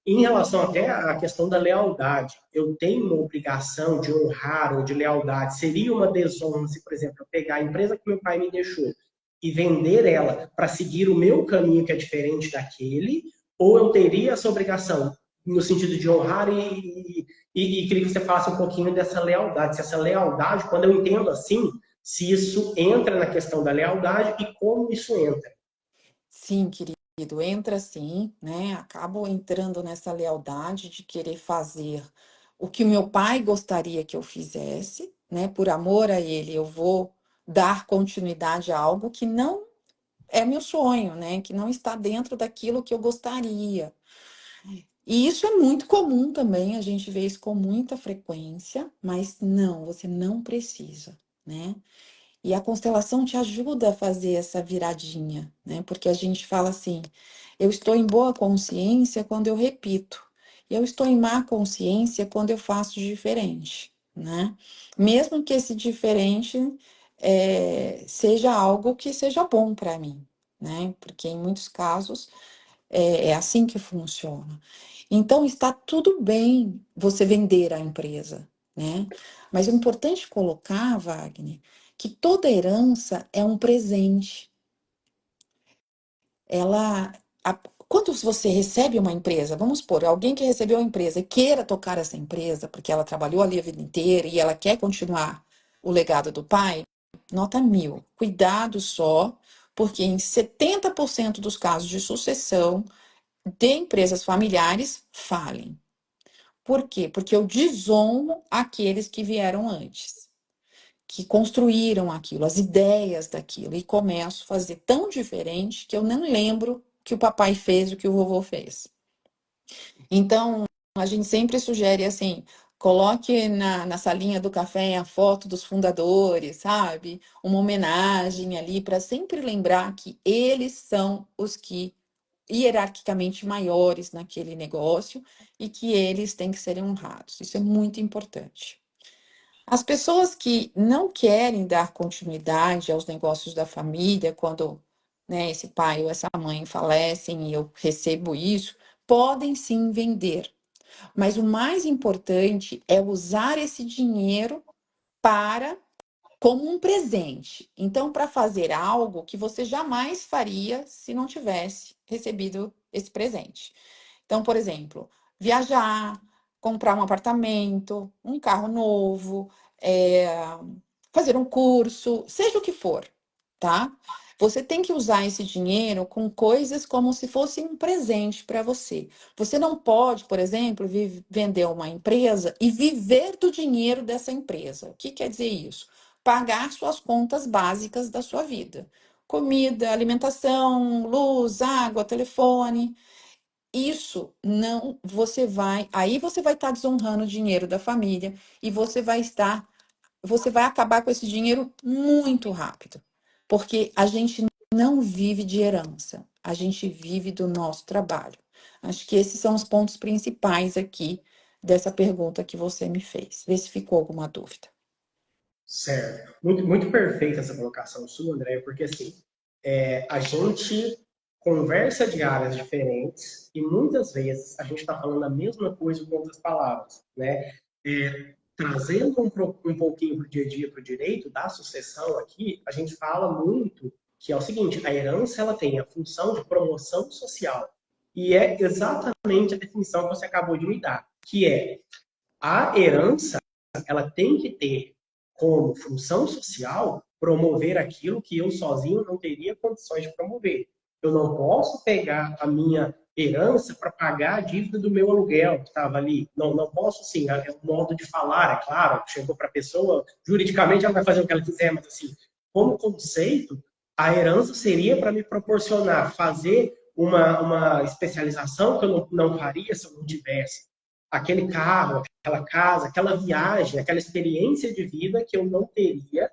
Em relação até à questão da lealdade, eu tenho uma obrigação de honrar ou de lealdade. Seria uma desonra se, por exemplo, eu pegar a empresa que meu pai me deixou e vender ela para seguir o meu caminho que é diferente daquele, ou eu teria essa obrigação no sentido de honrar e queria que você falasse um pouquinho dessa lealdade. Se essa lealdade, quando eu entendo assim, se isso entra na questão da lealdade e como isso entra. Sim, querido, entra sim, né? Acabo entrando nessa lealdade de querer fazer o que o meu pai gostaria que eu fizesse, né? Por amor a ele, eu vou dar continuidade a algo que não é meu sonho, né? Que não está dentro daquilo que eu gostaria. E isso é muito comum também, a gente vê isso com muita frequência, mas não, você não precisa, né? E a constelação te ajuda a fazer essa viradinha, né? Porque a gente fala assim: eu estou em boa consciência quando eu repito, e eu estou em má consciência quando eu faço diferente, né? Mesmo que esse diferente seja algo que seja bom para mim, né? Porque em muitos casos é assim que funciona. Então, está tudo bem você vender a empresa, né? Mas o importante colocar, Wagner, que toda herança é um presente. Ela, quando você recebe uma empresa, vamos supor, alguém que recebeu a empresa e queira tocar essa empresa, porque ela trabalhou ali a vida inteira e ela quer continuar o legado do pai, nota 1000. Cuidado só, porque em 70% dos casos de sucessão de empresas familiares falem. Por quê? Porque eu desonro aqueles que vieram antes, que construíram aquilo, as ideias daquilo, e começo a fazer tão diferente que eu não lembro que o papai fez o que o vovô fez. Então, a gente sempre sugere assim, coloque na salinha do café a foto dos fundadores, sabe? Uma homenagem ali para sempre lembrar que eles são os que hierarquicamente maiores naquele negócio e que eles têm que serem honrados. Isso é muito importante. As pessoas que não querem dar continuidade aos negócios da família, quando, né, esse pai ou essa mãe falecem e eu recebo isso, podem sim vender. Mas o mais importante é usar esse dinheiro para como um presente. Então, para fazer algo que você jamais faria se não tivesse recebido esse presente. Então, por exemplo, viajar, comprar um apartamento, um carro novo, é, fazer um curso, seja o que for, tá? Você tem que usar esse dinheiro com coisas como se fosse um presente para você. Você não pode, por exemplo, vender uma empresa e viver do dinheiro dessa empresa. O que quer dizer isso? Pagar suas contas básicas da sua vida. Comida, alimentação, luz, água, telefone. Isso não, aí você vai estar desonrando o dinheiro da família e você vai acabar com esse dinheiro muito rápido, porque a gente não vive de herança, a gente vive do nosso trabalho. Acho que esses são os pontos principais aqui dessa pergunta que você me fez. Vê se ficou alguma dúvida. Certo. Muito, muito perfeita essa colocação sua, André, porque assim, a gente conversa de áreas diferentes e muitas vezes a gente está falando a mesma coisa com outras palavras, né? Trazendo um pouquinho para o dia a dia, para o direito da sucessão aqui, a gente fala muito que é o seguinte, a herança ela tem a função de promoção social e é exatamente a definição que você acabou de me dar, que é a herança ela tem que ter como função social promover aquilo que eu sozinho não teria condições de promover. Eu não posso pegar a minha herança para pagar a dívida do meu aluguel que estava ali. Não posso, sim, é um modo de falar, é claro, chegou para a pessoa, juridicamente ela vai fazer o que ela quiser, mas assim, como conceito, a herança seria para me proporcionar fazer uma especialização que eu não faria se eu não tivesse aquele carro, aquela casa, aquela viagem, aquela experiência de vida que eu não teria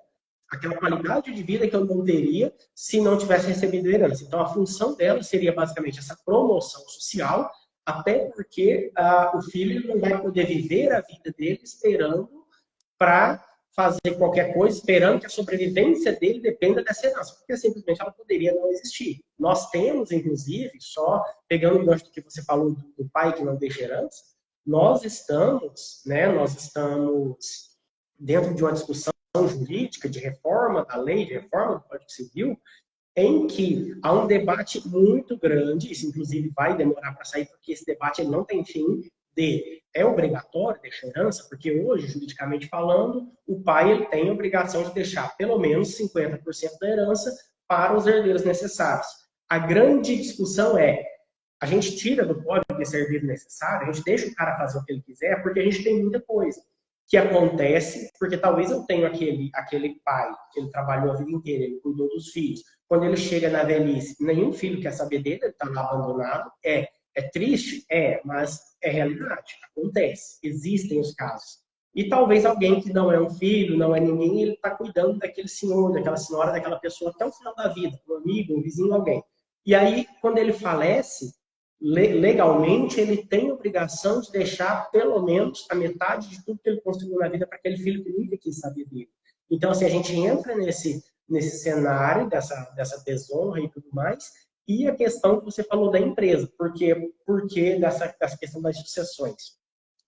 aquela qualidade de vida que eu não teria se não tivesse recebido herança. Então, a função dela seria basicamente essa promoção social, até porque o filho não vai poder viver a vida dele esperando para fazer qualquer coisa, esperando que a sobrevivência dele dependa dessa herança, porque simplesmente ela poderia não existir. Nós temos, inclusive, só pegando o gancho do que você falou do pai que não deixa herança, nós estamos dentro de uma discussão jurídica de reforma da lei, de reforma do Código Civil, em que há um debate muito grande, isso inclusive vai demorar para sair, porque esse debate ele não tem fim, é obrigatório deixar herança, porque hoje, juridicamente falando, o pai ele tem a obrigação de deixar pelo menos 50% da herança para os herdeiros necessários. A grande discussão é, a gente tira do código esse herdeiro necessário, a gente deixa o cara fazer o que ele quiser, porque a gente tem muita coisa que acontece, porque talvez eu tenha aquele pai que ele trabalhou a vida inteira, ele cuidou dos filhos. Quando ele chega na velhice, nenhum filho quer saber dele, ele está lá abandonado. É triste? Mas é realidade. Acontece. Existem os casos. E talvez alguém que não é um filho, não é ninguém, ele está cuidando daquele senhor, daquela senhora, daquela pessoa até o final da vida, um amigo, um vizinho, alguém. E aí, quando ele falece, legalmente, ele tem a obrigação de deixar pelo menos a metade de tudo que ele construiu na vida para aquele filho que nunca quis saber dele. Então, assim, a gente entra nesse cenário dessa desonra e tudo mais, e a questão que você falou da empresa, porque dessa questão das sucessões.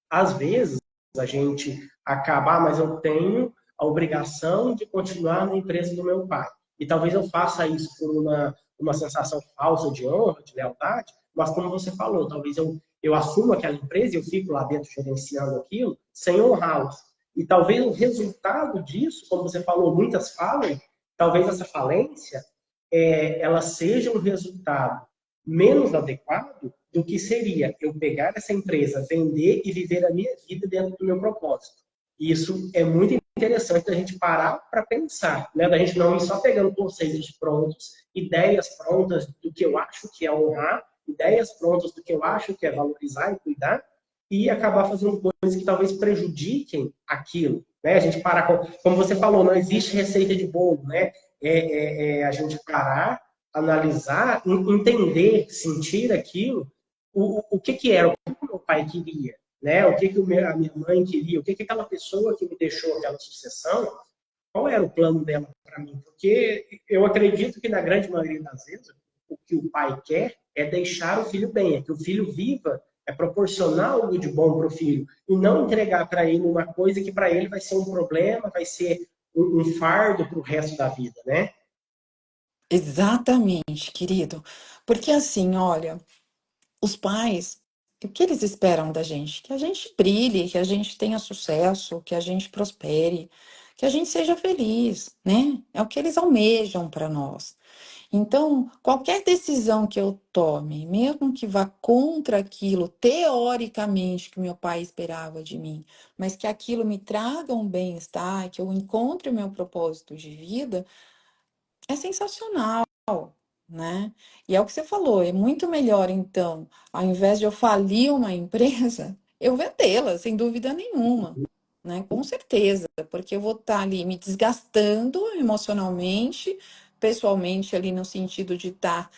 Às vezes, a gente acaba, mas eu tenho a obrigação de continuar na empresa do meu pai. E talvez eu faça isso por uma sensação falsa de honra, de lealdade, mas como você falou, talvez eu assumo aquela empresa e eu fico lá dentro gerenciando aquilo sem honrá-los. E talvez o resultado disso, como você falou, muitas falam, talvez essa falência ela seja um resultado menos adequado do que seria eu pegar essa empresa, vender e viver a minha vida dentro do meu propósito. Isso é muito interessante da gente parar para pensar, né? Da gente não ir só pegando conceitos prontos, ideias prontas do que eu acho que é honrar, ideias prontas do que eu acho que é valorizar e cuidar, e acabar fazendo coisas que talvez prejudiquem aquilo. Né? A gente parar, como você falou, não existe receita de bolo, né? A gente parar, analisar, entender, sentir aquilo, o que era, o que o meu pai queria, né? O que a minha mãe queria, o que aquela pessoa que me deixou aquela sucessão, qual era o plano dela para mim? Porque eu acredito que na grande maioria das vezes, o que o pai quer é deixar o filho bem, é que o filho viva, é proporcionar algo de bom para o filho, e não entregar para ele uma coisa que para ele vai ser um problema, vai ser um fardo para o resto da vida, né? Exatamente, querido. Porque assim, olha, os pais, o que eles esperam da gente? Que a gente brilhe, que a gente tenha sucesso, que a gente prospere, que a gente seja feliz, né? É o que eles almejam para nós. Então, qualquer decisão que eu tome, mesmo que vá contra aquilo, teoricamente, que meu pai esperava de mim, mas que aquilo me traga um bem-estar, que eu encontre o meu propósito de vida, é sensacional, né? E é o que você falou, é muito melhor, então, ao invés de eu falir uma empresa, eu vendê-la, sem dúvida nenhuma, né? Com certeza, porque eu vou estar ali me desgastando emocionalmente, pessoalmente, ali no sentido de estar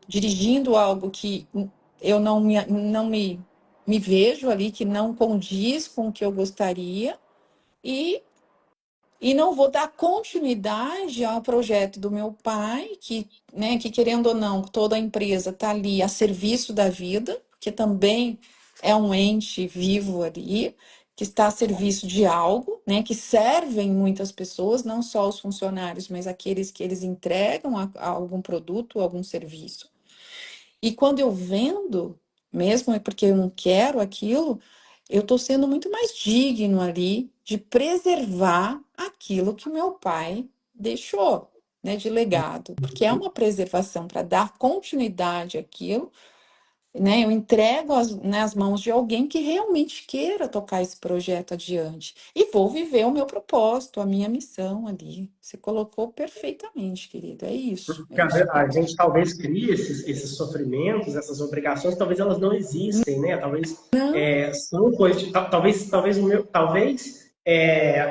dirigindo algo que eu não me vejo ali, que não condiz com o que eu gostaria, e não vou dar continuidade ao projeto do meu pai, né, que querendo ou não, toda a empresa está ali a serviço da vida, que também é um ente vivo ali, que está a serviço de algo, né, que servem muitas pessoas, não só os funcionários, mas aqueles que eles entregam a algum produto, algum serviço. E quando eu vendo, mesmo é porque eu não quero aquilo, eu estou sendo muito mais digno ali de preservar aquilo que o meu pai deixou, né, de legado, porque é uma preservação para dar continuidade àquilo, né? Eu entrego nas mãos de alguém que realmente queira tocar esse projeto adiante e vou viver o meu propósito, a minha missão ali. Você colocou perfeitamente, querido. É Porque isso a mesmo. gente talvez crie esses sofrimentos, essas obrigações, talvez elas não existem, né? Talvez Não, são coisas, talvez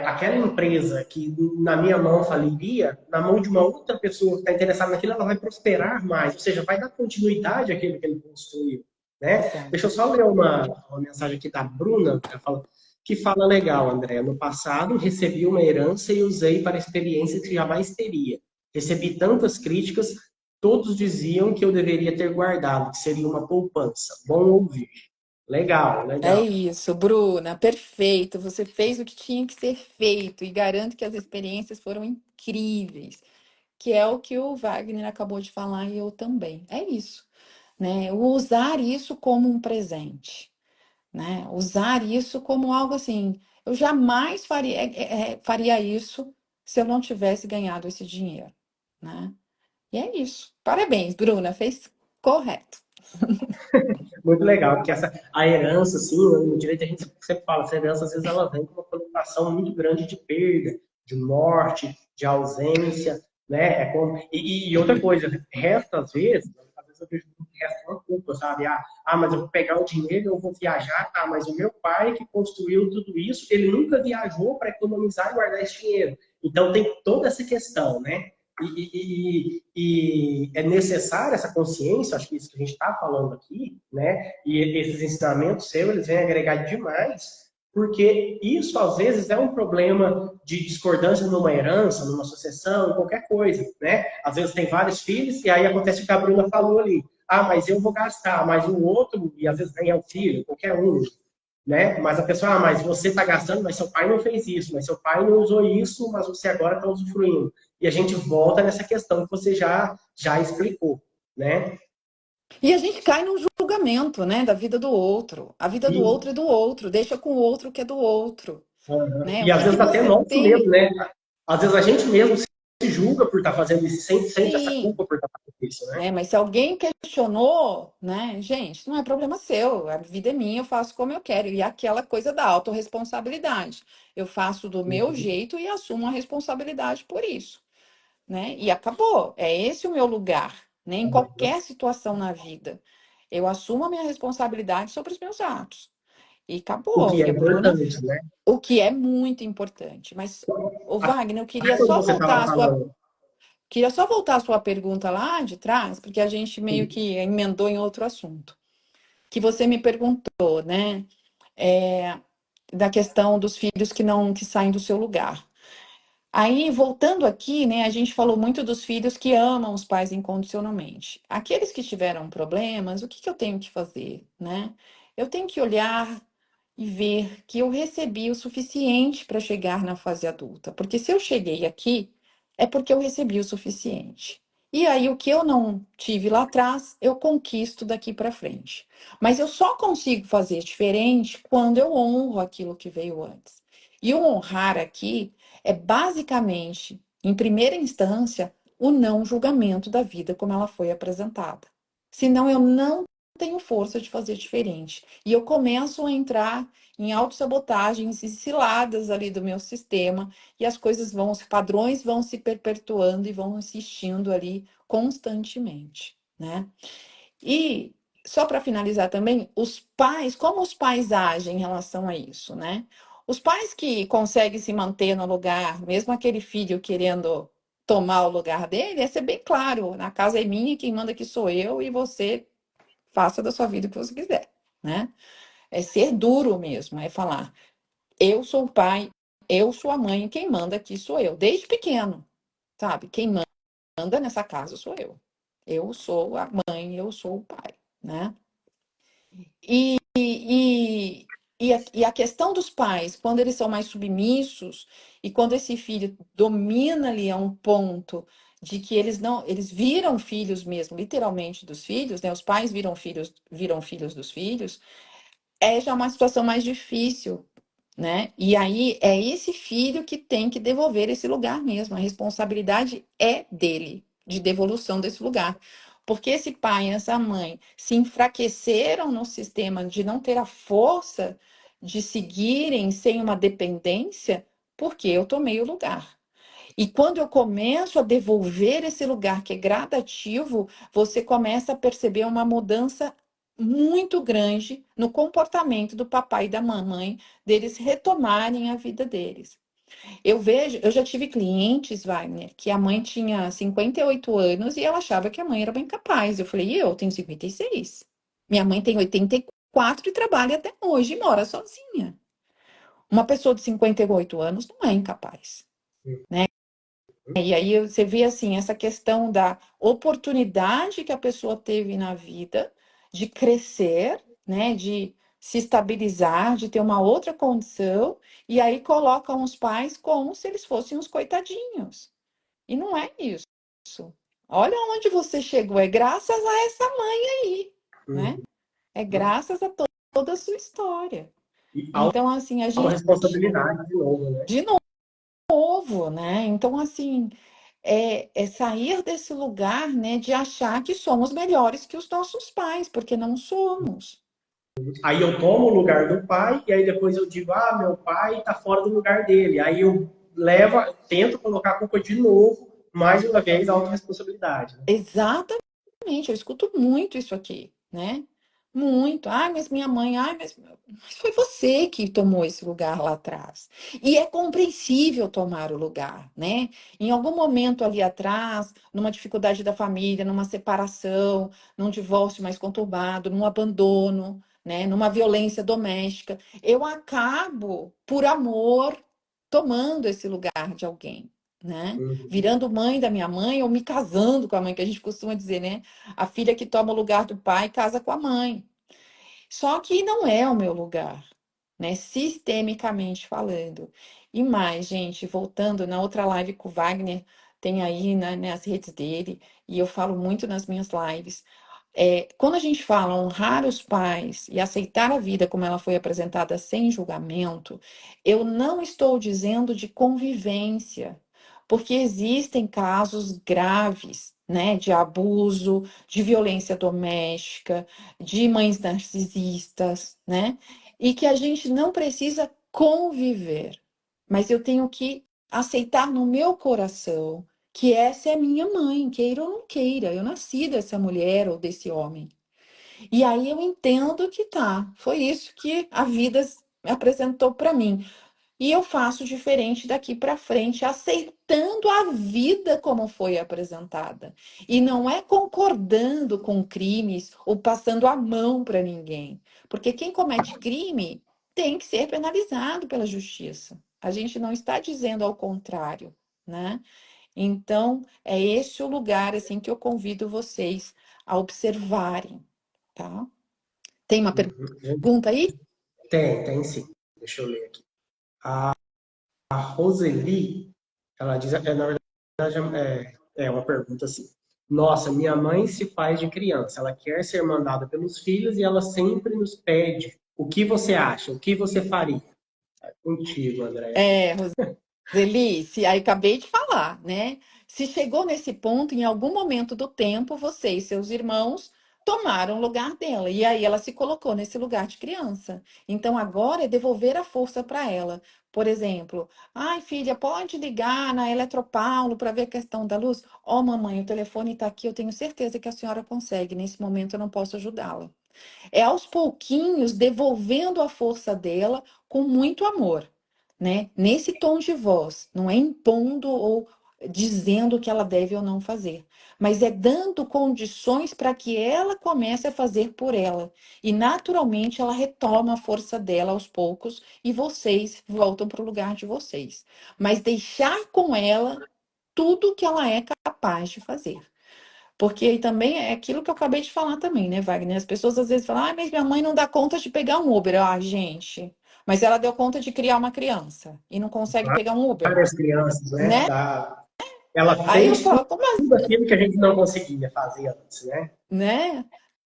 aquela empresa que na minha mão faliria, na mão de uma outra pessoa que está interessada naquilo, ela vai prosperar mais, ou seja, vai dar continuidade àquilo que ele construiu, né? Deixa eu Exato. só ler uma mensagem aqui da Bruna, que fala legal, André. No passado, recebi uma herança e usei para experiências que jamais teria. Recebi tantas críticas, todos diziam que eu deveria ter guardado, que seria uma poupança. Bom ouvir. Legal, É legal. isso, Bruna, perfeito. Você fez o que tinha que ser feito e garanto que as experiências foram incríveis, que é o que o Wagner acabou de falar e eu também. É isso, né? O usar isso como um presente, né? Usar isso como algo assim. Eu jamais faria, faria isso se eu não tivesse ganhado esse dinheiro, né? E é isso. Parabéns, Bruna, fez correto. Muito legal, porque a herança, assim, no direito a gente sempre fala, essa herança às vezes ela vem com uma conotação muito grande de perda, de morte, de ausência, né? E outra coisa, resta às vezes eu vejo que resta uma culpa, sabe? Mas eu vou pegar o dinheiro, eu vou viajar, mas o meu pai que construiu tudo isso, ele nunca viajou para economizar e guardar esse dinheiro. Então tem toda essa questão, né? E é necessária essa consciência, acho que isso que a gente está falando aqui, né? E esses ensinamentos seus, eles vêm agregar demais, porque isso às vezes é um problema de discordância numa herança, numa sucessão, em qualquer coisa, né? Às vezes tem vários filhos e aí acontece o que a Bruna falou ali. Mas eu vou gastar, mas o outro, e às vezes nem é o filho, qualquer um, né? Mas a pessoa, mas você está gastando, mas seu pai não fez isso, mas seu pai não usou isso, mas você agora está usufruindo. E a gente volta nessa questão que você já explicou, né? E a gente cai num julgamento, né, da vida do outro. A vida do E, outro é do outro, deixa com o outro que é do outro, né? O e às que que vezes até você nosso tem? mesmo, né? Às vezes a gente mesmo se julga por estar fazendo isso, sente essa Sim, culpa por estar fazendo isso, né? né? Mas se alguém questionou, né, gente, não é problema seu. A vida é minha, eu faço como eu quero. E aquela coisa da autorresponsabilidade. Eu faço do meu jeito e assumo a responsabilidade por isso, né? E acabou. É esse o meu lugar, né? Em qualquer situação na vida. Eu assumo a minha responsabilidade sobre os meus atos. E O acabou. que E é a Bruna, importante, né? o que é muito importante. Mas, o Wagner, eu Até queria quando só você voltar estava à sua, falando, queria só voltar à sua pergunta lá de trás, porque a gente meio que emendou em outro assunto. Que você me perguntou, né? É, da questão dos filhos que saem do seu lugar. Aí, voltando aqui, né, a gente falou muito dos filhos que amam os pais incondicionalmente. Aqueles que tiveram problemas, o que que eu tenho que fazer, né? Eu tenho que olhar e ver que eu recebi o suficiente para chegar na fase adulta. Porque se eu cheguei aqui, é porque eu recebi o suficiente. E aí, o que eu não tive lá atrás, eu conquisto daqui para frente. Mas eu só consigo fazer diferente quando eu honro aquilo que veio antes. E o honrar aqui é basicamente, em primeira instância, o não julgamento da vida como ela foi apresentada. Senão eu não tenho força de fazer diferente. E eu começo a entrar em autossabotagens e ciladas ali do meu sistema, e as coisas vão, os padrões vão se perpetuando e vão insistindo ali constantemente, né? E só para finalizar também, os pais, como os pais agem em relação a isso, né? Os pais que conseguem se manter no lugar, mesmo aquele filho querendo tomar o lugar dele, é ser bem claro, na casa é minha, quem manda aqui sou eu e você faça da sua vida o que você quiser, né? É ser duro mesmo, é falar, eu sou o pai, eu sou a mãe, quem manda aqui sou eu, desde pequeno, sabe? Quem manda nessa casa sou eu. Eu sou a mãe, eu sou o pai, né? E a questão dos pais, quando eles são mais submissos e quando esse filho domina ali a um ponto de que eles viram filhos mesmo, literalmente dos filhos, né? Os pais viram filhos dos filhos, é já uma situação mais difícil, né? E aí é esse filho que tem que devolver esse lugar mesmo. A responsabilidade é dele, de devolução desse lugar. Porque esse pai e essa mãe se enfraqueceram no sistema de não ter a força de seguirem sem uma dependência, porque eu tomei o lugar. E quando eu começo a devolver esse lugar que é gradativo, você começa a perceber uma mudança muito grande no comportamento do papai e da mamãe, deles retomarem a vida deles. Eu já tive clientes, Wagner, que a mãe tinha 58 anos e ela achava que a mãe era bem capaz. Eu falei, eu tenho 56. Minha mãe tem 84 e trabalha até hoje e mora sozinha. Uma pessoa de 58 anos não é incapaz, né? E aí você vê assim essa questão da oportunidade que a pessoa teve na vida de crescer, né, de se estabilizar, de ter uma outra condição, e aí colocam os pais como se eles fossem uns coitadinhos. E não é isso. Olha onde você chegou, é graças a essa mãe aí, né? Uhum. É graças a toda a sua história. E Então, assim, a gente autorresponsabilidade de novo, né? de novo, né? Então, assim, é sair desse lugar, né, de achar que somos melhores que os nossos pais, porque não somos. Aí eu tomo o lugar do pai e aí depois eu digo, ah, meu pai está fora do lugar dele. Aí eu levo, tento colocar a culpa de novo, mais uma vez, a autorresponsabilidade. Né? Exatamente, eu escuto muito isso aqui, né? Muito. Ai, mas minha mãe, mas foi você que tomou esse lugar lá atrás. E é compreensível tomar o lugar, né? Em algum momento ali atrás, numa dificuldade da família, numa separação, num divórcio mais conturbado, num abandono, né? Numa violência doméstica, eu acabo, por amor, tomando esse lugar de alguém, né? Uhum. Virando mãe da minha mãe ou me casando com a mãe, que a gente costuma dizer, né? A filha que toma o lugar do pai casa com a mãe. Só que não é o meu lugar, né? Sistemicamente falando. E mais, gente, voltando na outra live com o Wagner, tem aí nas redes dele, e eu falo muito nas minhas lives. Quando a gente fala honrar os pais e aceitar a vida como ela foi apresentada sem julgamento, eu não estou dizendo de convivência, porque existem casos graves, né, de abuso, de violência doméstica, de mães narcisistas, né, e que a gente não precisa conviver, mas eu tenho que aceitar no meu coração que essa é minha mãe, queira ou não queira. Eu nasci dessa mulher ou desse homem. E aí eu entendo que tá, foi isso que a vida apresentou para mim. E eu faço diferente daqui para frente, aceitando a vida como foi apresentada. E não é concordando com crimes ou passando a mão para ninguém. Porque quem comete crime tem que ser penalizado pela justiça. A gente não está dizendo ao contrário, né? Então, é esse o lugar assim que eu convido vocês a observarem, tá? Tem uma Uhum. pergunta aí? Tem sim. Deixa eu ler aqui. A Roseli, ela diz, na verdade, é uma pergunta assim. Nossa, minha mãe se faz de criança. Ela quer ser mandada pelos filhos e ela sempre nos pede o que você acha, o que você faria. É contigo, André. É, Roseli, aí acabei de falar, né? Se chegou nesse ponto, em algum momento do tempo, você e seus irmãos tomaram o lugar dela. E aí ela se colocou nesse lugar de criança. Então agora é devolver a força para ela. Por exemplo, ai, filha, pode ligar na Eletropaulo para ver a questão da luz? Ó, mamãe, o telefone está aqui, eu tenho certeza que a senhora consegue. Nesse momento eu não posso ajudá-la. É aos pouquinhos devolvendo a força dela com muito amor, né? Nesse tom de voz, não é impondo ou dizendo o que ela deve ou não fazer, mas é dando condições para que ela comece a fazer por ela. E naturalmente ela retoma a força dela aos poucos e vocês voltam para o lugar de vocês. Mas deixar com ela tudo que ela é capaz de fazer. Porque aí também é aquilo que eu acabei de falar também, né, Wagner? As pessoas às vezes falam, ah, mas minha mãe não dá conta de pegar um Uber. Ah, gente, mas ela deu conta de criar uma criança e não consegue pegar um Uber, Várias crianças, né? né? Ela Aí eu fez falo, como tudo assim, aquilo que a gente não conseguia fazer antes, né? né?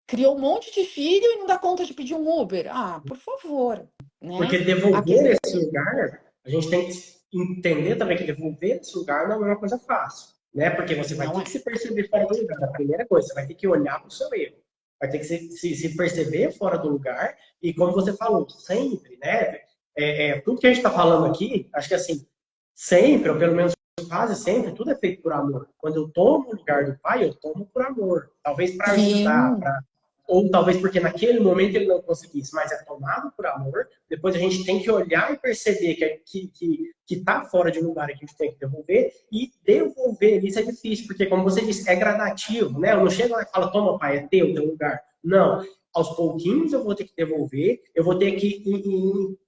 Criou um monte de filho e não dá conta de pedir um Uber. Ah, por favor, Porque né? A devolver questão esse lugar, a gente tem que entender também que devolver esse lugar não é uma coisa fácil, né? Porque você vai não ter que é. se perceber fora do lugar. A primeira coisa, você vai ter que olhar para o seu erro. Vai ter que se perceber fora do lugar. E como você falou, sempre, né? Tudo que a gente está falando aqui, acho que assim, sempre, ou pelo menos quase sempre, tudo é feito por amor. Quando eu tomo o lugar do pai, eu tomo por amor. Talvez para ajudar, Sim, para ou talvez porque naquele momento ele não conseguisse, mas é tomado por amor, depois a gente tem que olhar e perceber que tá fora de lugar e que a gente tem que devolver, e devolver isso é difícil, porque como você disse, é gradativo, né? Eu não chego lá e falo, toma pai, é teu lugar. Não, aos pouquinhos eu vou ter que devolver, eu vou ter que,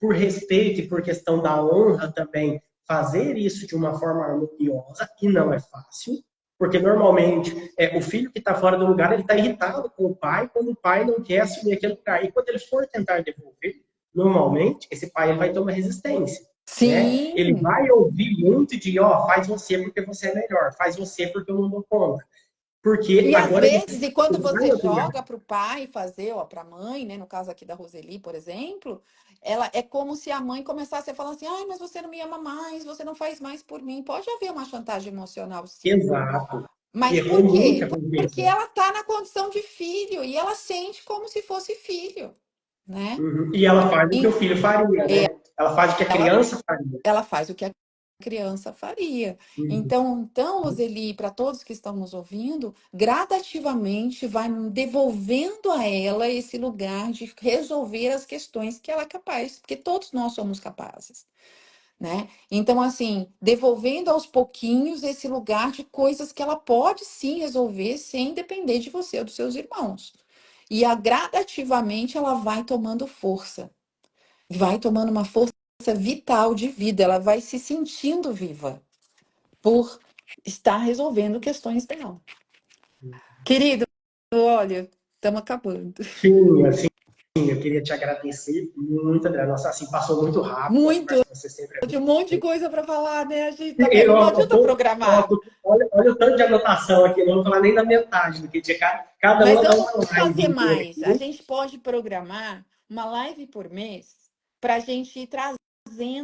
por respeito e por questão da honra também, fazer isso de uma forma harmoniosa, e não é fácil, porque normalmente o filho que está fora do lugar, ele está irritado com o pai quando o pai não quer assumir aquele lugar. E quando ele for tentar devolver, normalmente, esse pai ele vai ter uma resistência. Né? Ele Sim. vai ouvir muito de, faz você porque você é melhor, faz você porque eu não dou conta. Porque E às agora ele vezes, e quando vai você obrigar. joga para o pai fazer, ou para a mãe, né? No caso aqui da Roseli, por exemplo, ela é como se a mãe começasse a falar assim: ai, mas você não me ama mais, você não faz mais por mim. Pode haver uma chantagem emocional, sim. Exato. Mas E é por comum que quê? aconteça. Porque ela está na condição de filho e ela sente como se fosse filho, né? Uhum. E ela faz o que o E filho faria, né? Ela faz o que a ela criança faria. ela faz o que a criança faria. Uhum. Então, Roseli, para todos que estão nos ouvindo, gradativamente vai devolvendo a ela esse lugar de resolver as questões que ela é capaz, porque todos nós somos capazes, né? Então, assim, devolvendo aos pouquinhos esse lugar de coisas que ela pode sim resolver sem depender de você ou dos seus irmãos. E gradativamente ela vai tomando força, vai tomando uma força vital de vida, ela vai se sentindo viva por estar resolvendo questões dela. Querido, olha, estamos acabando. Sim, assim, eu queria te agradecer muito, André. Nossa, assim, passou muito rápido, a Muito, conversa com você sempre é de muito. um monte de coisa para falar, né? A gente, tá vendo? Eu, Não eu adianta tô, programar. olha o tanto de anotação aqui, não vou falar nem da metade do que tinha. Cada Mas uma dá vamos uma live fazer inteira mais. A aqui. gente pode programar uma live por mês para a gente ir trazendo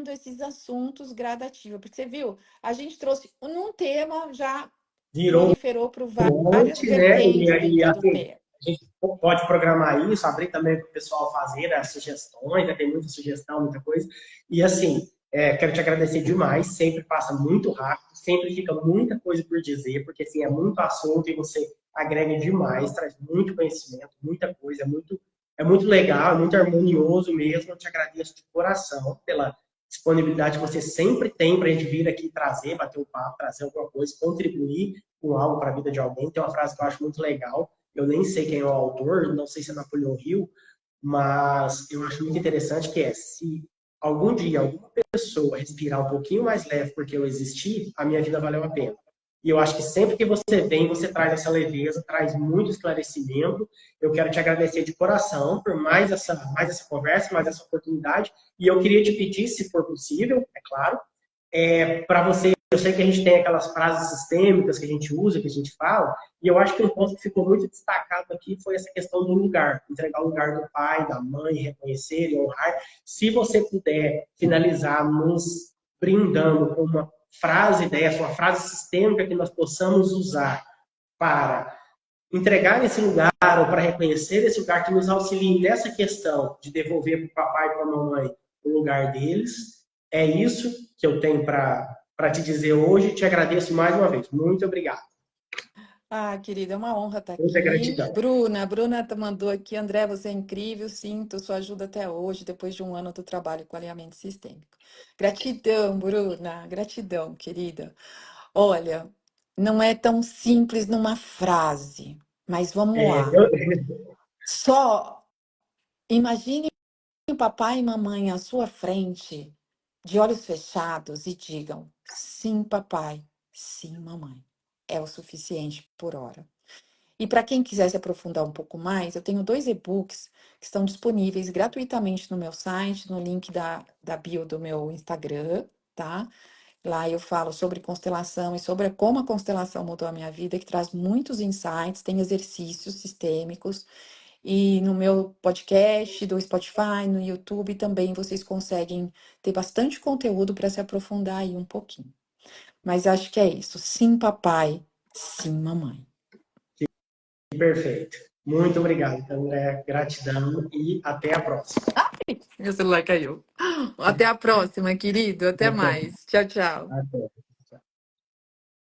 esses assuntos gradativos. Porque você viu, a gente trouxe num tema, já Virou proliferou para um várias monte, né? vertentes E dentro do assim, tema. a gente pode programar isso, abrir também para o pessoal fazer as sugestões, né? Tem muita sugestão, muita coisa. E assim, quero te agradecer demais, sempre passa muito rápido, sempre fica muita coisa por dizer, porque assim, é muito assunto e você agrega demais, traz muito conhecimento, muita coisa, é muito legal, é muito harmonioso mesmo. Eu te agradeço de coração pela disponibilidade que você sempre tem para a gente vir aqui trazer, bater um papo, trazer alguma coisa, contribuir com algo para a vida de alguém. Tem uma frase que eu acho muito legal, eu nem sei quem é o autor, não sei se é Napoleão Hill, mas eu acho muito interessante que se algum dia alguma pessoa respirar um pouquinho mais leve porque eu existi, a minha vida valeu a pena. E eu acho que sempre que você vem, você traz essa leveza, traz muito esclarecimento. Eu quero te agradecer de coração por mais essa conversa, mais essa oportunidade. E eu queria te pedir, se for possível, é claro, para você. Eu sei que a gente tem aquelas frases sistêmicas que a gente usa, que a gente fala, e eu acho que um ponto que ficou muito destacado aqui foi essa questão do lugar, entregar o lugar do pai, da mãe, reconhecer e honrar. Se você puder finalizar nos brindando com uma frase dessa, uma frase sistêmica que nós possamos usar para entregar esse lugar ou para reconhecer esse lugar que nos auxilie nessa questão de devolver para o papai e para a mamãe o lugar deles. É isso que eu tenho para te dizer hoje. Te agradeço mais uma vez. Muito obrigado. Ah, querida, é uma honra estar Muita aqui. gratidão. Bruna mandou aqui, André, você é incrível, sinto sua ajuda até hoje, depois de um ano do trabalho com alinhamento sistêmico. Gratidão, Bruna, gratidão, querida. Olha, não é tão simples numa frase, mas vamos É, lá. Só imagine o papai e mamãe à sua frente, de olhos fechados, e digam: sim, papai, sim, mamãe. É o suficiente por hora. E para quem quiser se aprofundar um pouco mais, eu tenho 2 e-books que estão disponíveis gratuitamente no meu site, no link da bio do meu Instagram, tá? Lá eu falo sobre constelação e sobre como a constelação mudou a minha vida, que traz muitos insights, tem exercícios sistêmicos. E no meu podcast, do Spotify, no YouTube também vocês conseguem ter bastante conteúdo para se aprofundar aí um pouquinho. Mas acho que é isso. Sim, papai. Sim, mamãe. Perfeito. Muito obrigado, André. Gratidão e até a próxima. Meu celular caiu. Até a próxima, querido. Até Até. mais. Tchau, tchau. Até.